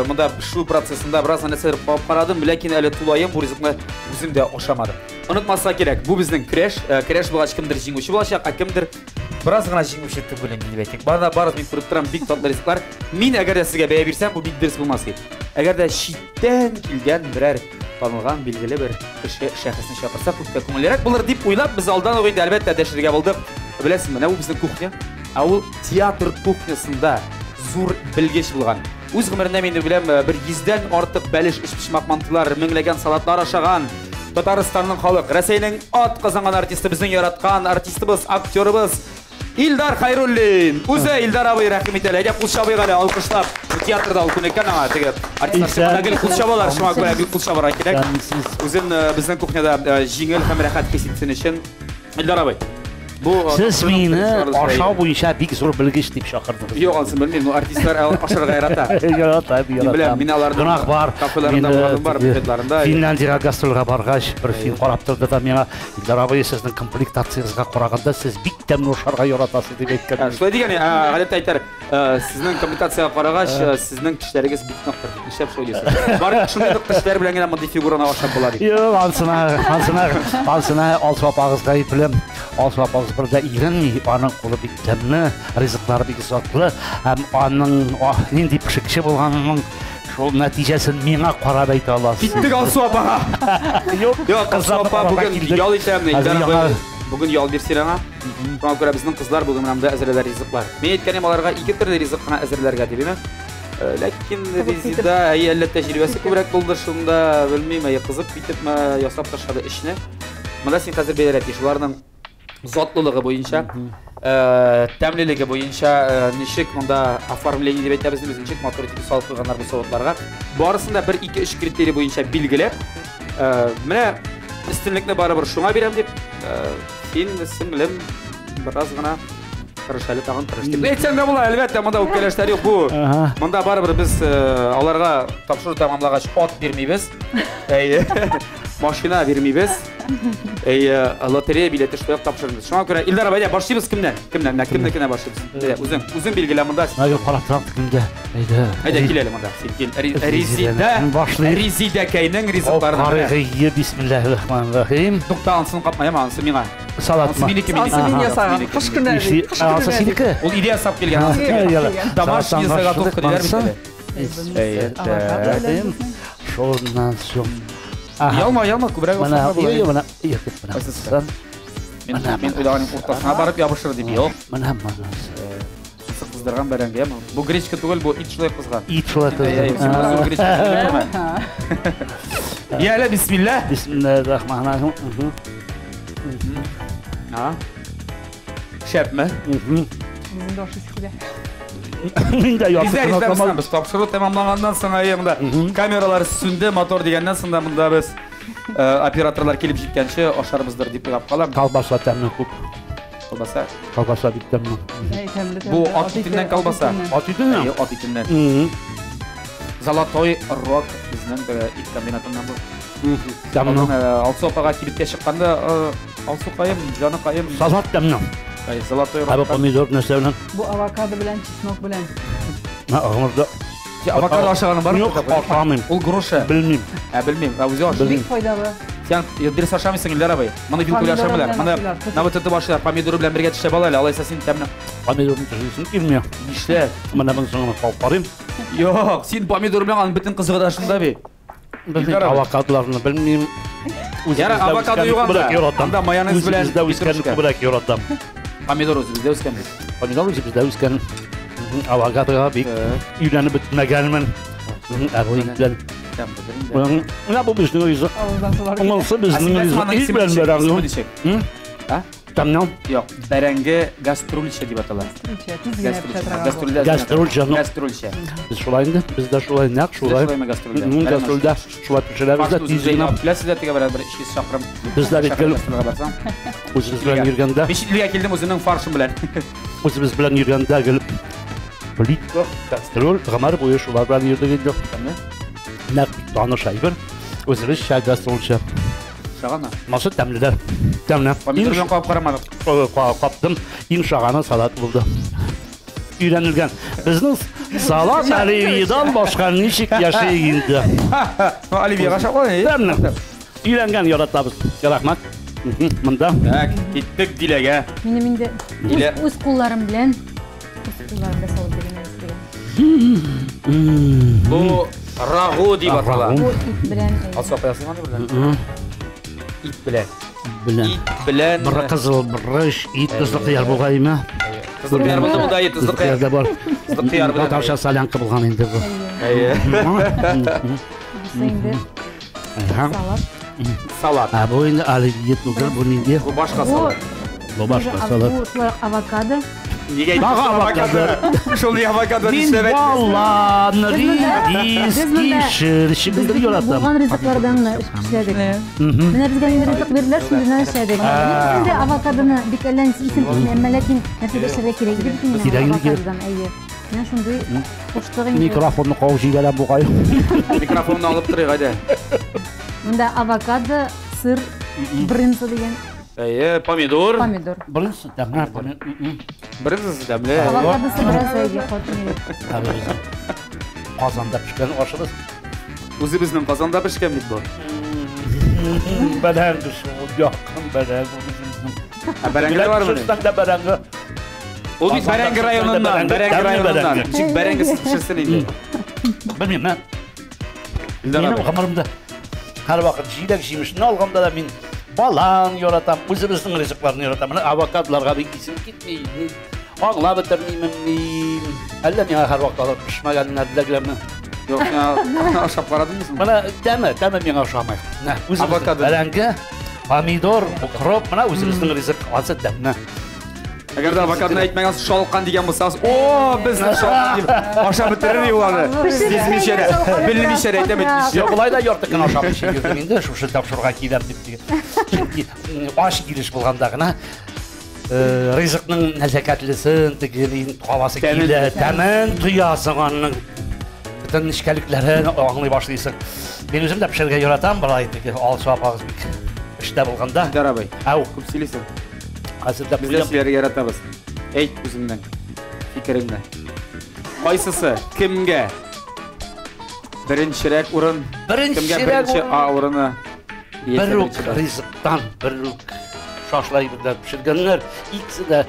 Speaker 1: mında şu prosesinde biraz neser paradım, lakin öyle tulayım bu rizikni özüm de oşamadım. Unutmasa gerek, bu bizden crash bulgaç kimdir jinguşu bulacak, kimdir biraz gana jinguşu ettik bilen bilbeytik. Bana barız men ko'rib turam big tatlı riziklar. Men agar da sizga baya bersam bu big ders bo'lmas edi. Agar da shitdan kelgan biror tanılgan bilgili bir şahsını çağırsak bu konulara bunlar deyip uylab biz aldan oyunda elbette deşirge bulduk. Bilesin mi? Bu bizim kuchnya. Avul tiyatr kuchnyasında zor bilgeç bulgan. Öz gümründe men bilem bir 100'den artık beliş iş pişmak mantılar, minglegen salatlar aşagan. Tataristanның халық, Рәсейнің ат қазанған артисті біздің яратқан артистіміз, актеріміз İldar Hayrullin. Uze İldar abi rahmet eyle. Hep kulşabı gale alkışlar. Bu tiyatroda alkınırken ama tek artistler gel kulşabalar şumak böyle gel kulşabar akilek. Uzun bizden kuchnyada jingel hem rahat kesitsin için İldar abi.
Speaker 5: Siz meni aşağı bo'yicha bek zo'r bilgich deb chaqirdingiz.
Speaker 1: Yo'q, olsin bilmayman. Artistlar aşırı gayrata.
Speaker 5: Gayrata,
Speaker 1: bilaman. Binalarda
Speaker 5: gunoh bor.
Speaker 1: Kafelarında var, bufetlarında.
Speaker 5: Finlandiyaga gastrolga borgach, bir film qarab turdi da menga İldar abi sizning komplektatsiyangizga qaraganda siz bitta nosharga yoratasiz deb aytgan.
Speaker 1: Shunday degani, g'alati aytar. Sizning komplektatsiyaga qaragach, sizning tishlaringiz bitnoqdir. Nishab so'ylaysiz. Bor, shunday tishlar bilan gina moddiy figurani oshab bo'ladi.
Speaker 5: Yo'q, alsina olsopag'izga bilim, olsopag'iz birda irinmi, onun qo'li bittamni, rizqlari bek zotli, ham onun endi pishkishi bo'lganining shu natijasini menga qarab ayta olasiz.
Speaker 1: Bitdik olsopaga. Yo'q, olsopa bugün yol itamni. Bugün yol bersiranga. Buna göre bizning qizlar bugün menamda azirlar rizqlar. Men aytganim ularga ikki turli rizqni azirlarga deyman. Lakin bizda ayollar tajribasi ko'proq bo'ldi shunda bilmayman, qizib bitibmi, yasab tashladi ishni. Mana sen hozir berat shularning zotliligi bo'yicha, tamliligi bo'yicha nishik unda оформление deb aytamiz, biz nishik motor tipi solib qo'yganlar bu savatlarga. Borasida 1-2-3 kriteriya bo'yicha belgilab, mana istinlikni baribir shunga beram deb, sen singlim birozgina qirishali tag'in qirishdi. Aytsam da bo'lar, albatta, bunda o'pkalashlar yo'q bu. Bunda baribir biz ularga topshiriq tamomlagach ot bermaymiz. Mashina bermaymiz. Lotereya bileti shunday topshiramiz. Shunga ko'ra İldar aka boshlaymiz kimdan boshlaymiz. O'zing belgila bunda.
Speaker 5: Yo'q, qarab turib kimga.
Speaker 1: Hayda kelaylik bunda. Rizida kayning rizqlarini.
Speaker 5: Tarixiy bismillahirrohmanirrohim.
Speaker 1: To'xtansın qapmayam, ansi menga.
Speaker 5: Salatma.
Speaker 4: Min yasagan. Qish kuni.
Speaker 5: Seniki.
Speaker 1: Ol ideya sap kelgan. Домашний заготовка deylar
Speaker 5: bitadi. Şundan so'ng
Speaker 1: Yalma ko'proq
Speaker 5: mana yo'q mana
Speaker 1: men o'ylaгаnim o'rtasına barib yopishir deb yo'q.
Speaker 5: Mana
Speaker 1: qizdirgan baranga ham. Bu grechka tugul, bu it shulay qizgan.
Speaker 5: it shulay
Speaker 1: qizgan. Yala bismillah.
Speaker 5: Bismillahirrohmanirrohim.
Speaker 1: Ha. Şapma.
Speaker 4: Bizim doşuskile.
Speaker 5: Menda
Speaker 1: yo'q. Biz topshiriq tamomlangandan so'ng ayımda kameralar söndü, motor degenden sonra bunda biz operatorlar kelib jetgancha osharimizdir deb o'ylab qolaman.
Speaker 5: Kalbasa tamam ko'p. Kalbasa bittammi.
Speaker 1: Bu ot itinden kalbasa.
Speaker 5: Ot itinden?
Speaker 1: Ot itinden. Zolotoy rok bizning it kombinatidan bu. Tamam. Alsopaga kelib chiqqanda alsoqayim, joniqayim.
Speaker 5: Salat tamam.
Speaker 1: Zolotoy rok.
Speaker 5: Abi pomidor narsa bilan.
Speaker 4: Bu avokado bilan, chesnok bilan.
Speaker 5: Ha, o'g'irda.
Speaker 1: Avokado aşağıdan barmi?
Speaker 5: Yo'q, oqamim.
Speaker 1: Ol grosha.
Speaker 5: Bilmayman.
Speaker 1: Bilmayman. O'zi yosh.
Speaker 4: Bek foydali.
Speaker 1: Sen yediriz aşamısın İldar abi. Mana bilkul aşamalar. Mana navbatda boshlar pomidor bilan birga tishlab olaylik. Alaysa sen tamam.
Speaker 5: Pomidorni tishlaysan kelmiyor.
Speaker 1: İşte.
Speaker 5: Mana bundan so'ng qolib qo'yim.
Speaker 1: Yo'q, sen pomidor bilan bitin qizig'ida shunda be.
Speaker 5: Avokadolarni bilmayman.
Speaker 1: Yara avokado yo'q anda mayonez bilan
Speaker 5: bizda o'sgan ko'proq yo'ratam.
Speaker 1: Pomidor o'zimizda o'sgan.
Speaker 5: Pomidor o'zimizda o'sgan. Avokadoga bek uylanib bitmaganman. Avoyingdan. Mana bu bizning o'zi. Olmasa bizning o'zi bilan beramiz. Ha? Tamam.
Speaker 1: Yo'q, barangi gastrolcha deb ataladi. Gastrolcha.
Speaker 5: Biz shulaydi, bizda shulay naq shulay. Gastrolda shuvat tushiramiz-da tizginab.
Speaker 1: Bilasizlar, tega barabar 200 chaqirim.
Speaker 5: Bizlar kelib barsam. O'zimiz bilan yurganda.
Speaker 1: 5 yilga keldim o'zining farshim bilan.
Speaker 5: O'zimiz bilan yurganda kelib. Plitko, gastrol, g'amar bo'yi shular bilan yurdik endi. Naq tani shayber. O'zimiz gastrolcha.
Speaker 1: Шағана.
Speaker 5: Масы тәмлілер. Тәмлі.
Speaker 1: Помидордан қап қарамадық.
Speaker 5: Қаптым. Ең шағаны салат болды. Үйренілген. Біздің салат Оливиядан башқа нешік яшайынды.
Speaker 1: Оливия қашақ қой.
Speaker 5: Тәмлі. Үйренген яратабыз. Рахмат. Мында.
Speaker 1: Кеттік Дилеге.
Speaker 3: Менде
Speaker 1: Диле.
Speaker 3: өз қолларым білен салып берген.
Speaker 1: Бұл рағу деп аталады.
Speaker 3: Бұл ит білен.
Speaker 1: Алса қоясың ғаны бірден? Ит білен.
Speaker 5: Білен.
Speaker 1: Ит білен.
Speaker 5: Бір қызыл, бір ит тұзды қияр болғай ма?
Speaker 1: Тұзды қияр болды мұнда ет тұзды қияр. Тұзды қияр білен.
Speaker 5: Татарша салянқы болған енді бұл.
Speaker 1: Салат.
Speaker 5: Бұл енді оливье түгіл, бұл неде?
Speaker 1: Бұл башқа салат.
Speaker 5: Бұл башқа салат.
Speaker 3: Бұл авокадо.
Speaker 1: Неге айтты авокадо? Шол не авокадо
Speaker 5: Мен баланы ескешір шігінді yoratам.
Speaker 3: Болған ризықлардан ішедік. Міне бізге ризық берілер, шындынан ішедік. Бізде авокадоны бекелен исім әмәләтін нәрседе ішерге керек еді. Авокадодан әйе. Мен шынды қоштығы.
Speaker 5: Микрофонны қауып жейгелен бұғай.
Speaker 1: Микрофонны алып тұрайық, айда.
Speaker 3: Мұнда авокадо, сыр, брынза деген.
Speaker 1: Помидор.
Speaker 3: Помидор.
Speaker 5: Бірінсі дәмі.
Speaker 1: Бірінсі дәмлі.
Speaker 3: Авокадосы біраз әйге қотын
Speaker 5: еді. Қазанда пішкен ашырыз.
Speaker 1: Өзі біздің қазанда пішкен бейт бұл.
Speaker 5: Бәрәңгі шоу, жақын бәрәңгі.
Speaker 1: Бәрәңгі бар мені?
Speaker 5: Шырстанда бәрәңгі.
Speaker 1: Ол бейт Бәрәңгі районынан. Жік бәрәңгі сіз пішірсін енді.
Speaker 5: Білмейм, мен. Менің ғымырымды әр уақыт жийлек жеймішін алғамда да мен балан yoratам, өзіміздің ризықларын yoratам. Авокадоларға бекейсім кетмеймін, аңла бітірмеймін. Әлі мен әр уақыт алып пішмәгенін әділігілеріні.
Speaker 1: Жоқ, сен ашап қарадың мұсың?
Speaker 5: Мына дәмі мен ашамайық. Өзіміздің бәрәңгі, помидор, укроп, мына өзіміздің ризық алса дәмі.
Speaker 1: Әгер де авокадоны айтмайғансы шалыққан деген болсаңыз, о, біздің шалыққан деп аша бітірір оланы. Сезмешері, білмешері айтамайды.
Speaker 5: Бұлай да йортықын аша бітірген енді шушы тапшырға кейлем деп деген. Аш келіш болғандағына ризықның нәзәкәтлісін тігелейін туғаласы кейлі, тәмін тұясың оның бүтін ішкәліклерін аңлай башлайсың. Мен өзім де пішерге yoratам, бір айтығы алшы апағыз бек іште болғанда.
Speaker 1: Дарабай,
Speaker 5: Әу.
Speaker 1: көп сөйлейсің.
Speaker 5: Қазірде
Speaker 1: Бізде сілері яратабыз. Әйт өзіңнің фикіріңді. Қайсысы кімге біріншірек ұрын, кімге бірінші орыны?
Speaker 5: Бір үк ризықтан, бір үк шашлай бірдер пішіргенлер, икісі де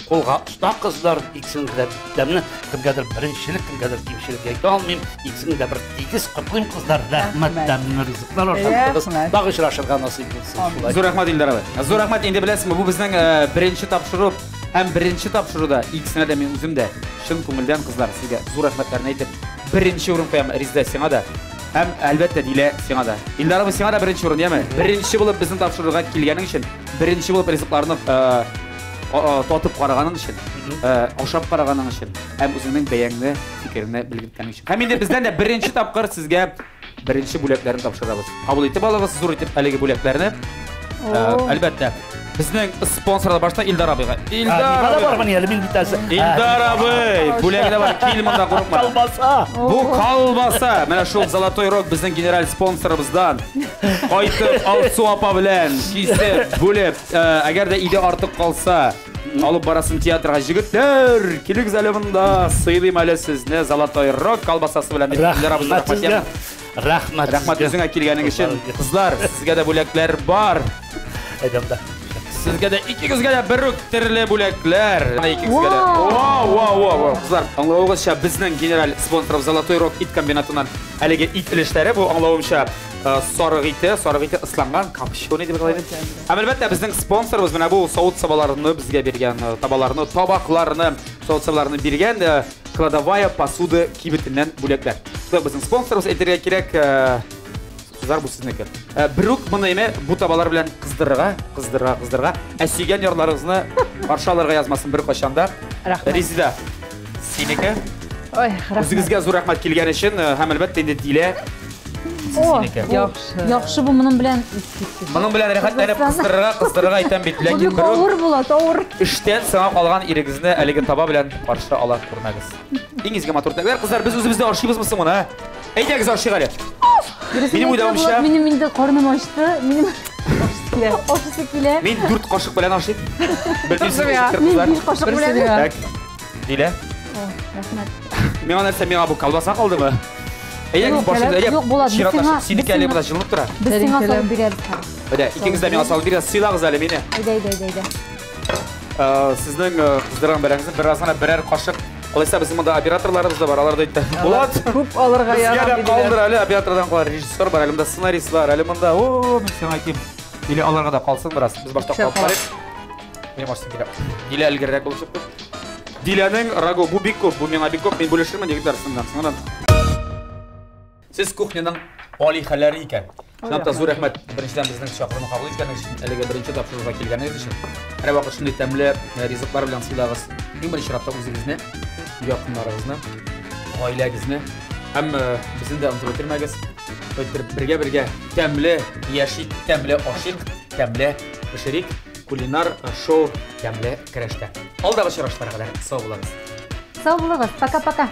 Speaker 5: қолға ұста қыздар, икісінің де дәміні кімгедір біріншілік, кімгедір кемшілік айта алмайым, икісінің де бір тегіз құтлым қыздар, рәхмет дәміні ризықтар ашандығыз, бағы шырашырға насып болсын.
Speaker 1: Зор рахмат Илдар абай. Зор рахмат, енді білесің, бұл біздің бірінші тапшыру, әм бірінші тапшыруда икісіне де мен өзім де шын көңілден қыздар сізге зор рахматтарын айтып, бірінші орын қоям Ризда сеңа да, әм әлбәтті Диле сеңа да. Илдар абай сеңа да бірінші орын, еме? Бірінші болып біздің тапшыруға келгенің үшін, бірінші болып ризықларны тотып қарағаның үшін, аушап қарағаның үшін, әм өзіңнің бәйәңді фикеріне білгіткенің үшін. Әм енді бізден де бірінші тапқыр сізге бірінші бөлеклерін тапшырабыз. Қабыл етіп алығыз, зор етіп әлігі бөлеклеріні. Әлбәтті, біздің спонсорда башта Илдар абайға. Илдар абай, бөлегі бар, келімінде құрықма.
Speaker 5: Қалбаса.
Speaker 1: Бұл қалбаса. Мәне шол Золотой Рог біздің генерал спонсорымыздан. Қайтып, Алсу апа білән, кейсе бөлеп, әгер де иде артық қалса, алып барасын театрға жігіттер, келіңіз әлімінде сыйлым әлі сізіне Золотой Рог қалбасасы білән.
Speaker 5: Рахмат.
Speaker 1: Рахмат өзіңе келгенің үшін. Қызлар, сізге де бөлеклер бар.
Speaker 5: Әдемді.
Speaker 1: Сізге де икіңізге де бір үктірлі бөлеклер. Қызлар, аңлауыңызша біздің генерал спонсоров Золотой Рог ит комбинатынан әліге ит іліштері. Бұл аңлауымша сарық иті ысыланған капшоны деп қалайды. Әлбәттә біздің спонсорымыз мына бұл сауыт сабаларыны бізге берген, табаларыны, табақларыны, сауыт сабаларыны берген кладовая посуды кибетінен бөлеклер. Біздің спонсорымыз әйтерге керек қыздар бұл сіздінікі. Бірік мұны еме бұл табалар білен қыздырға, әсүйген ерларыңызны аршаларға язмасын бір қошанда. Резида, сенікі. Өзіңізге зор рахмат келген үшін, һәм әлбәттә енді Диле.
Speaker 3: Яқшы бұл мұның білән
Speaker 1: Мұның білән рәхәтләнеп қыздырға айтам бет.
Speaker 3: Бұл бек ауыр болады, ауыр.
Speaker 1: Іштен саңа қалған ерігізіне әлеген таба білән қаршы ала көрмәгіз. Еңізге матур тәгілер, қыздар, біз өзімізде аршимыз мұсың мұны? Әйдәгез ашык әле. Минем уйдавымча,
Speaker 3: Минем инде карным ачты. Минем ашысы килә.
Speaker 1: мин 4 кашык белән ашыйм. Белмисез,
Speaker 3: Мин бер кашык белән.
Speaker 1: Так. Дилә.
Speaker 3: Рәхмәт.
Speaker 1: Миңа нәрсә, миңа бу колбаса калдымы? Әйдәгез башында әле.
Speaker 3: Юк, булат,
Speaker 1: Синеке әле монда җылынып тора.
Speaker 3: Без сиңа салып бирәбез.
Speaker 1: Әйдә, икеңез дә миңа салып бирәсез. Сыйлагыз әле мине.
Speaker 3: Әйдә.
Speaker 1: Сезнең кыздырган бәрәңгезне беразгына берәр кашык. Алайса безнең монда операторларыбыз да бар. Алар да әйтте. Булат.
Speaker 4: Күп алырга
Speaker 1: Безгә
Speaker 4: ярап
Speaker 1: дә
Speaker 4: диләр.
Speaker 1: калдыр әле оператордан калар, режиссер бар, әле монда сценаристлар, әле монда. О, мен сиңа әйтим. Или аларга да калсын бераз. Без башта калып барыйк. Мин баштан киләм. Дилә элгәрәк булып чыкты. Диләнең рагу бу бик күп, бу миңа бик күп. Мин бүлешермен егетләр сыннан. Сез кухняның али хәлләре икән. Шунда зур рәхмәт беренчедән безнең чакыруны кабул иткәнегез өчен, әлегә беренче тапшыруга килгәнегез өчен. Һәр вакыт шундый тәмле ризыклар белән сыйлагыз. Иң беренче чиратта үзегезне, якыннарыгызны, гаиләгезне һәм безне дә онытып үтмәгез. Бергә тәмле яшик, тәмле ашык, тәмле пешерик, кулинар шоу тәмле көрәштә. Алдагы очрашларга кадәр сау булыгыз.
Speaker 3: Сау булыгыз. Пока-пока.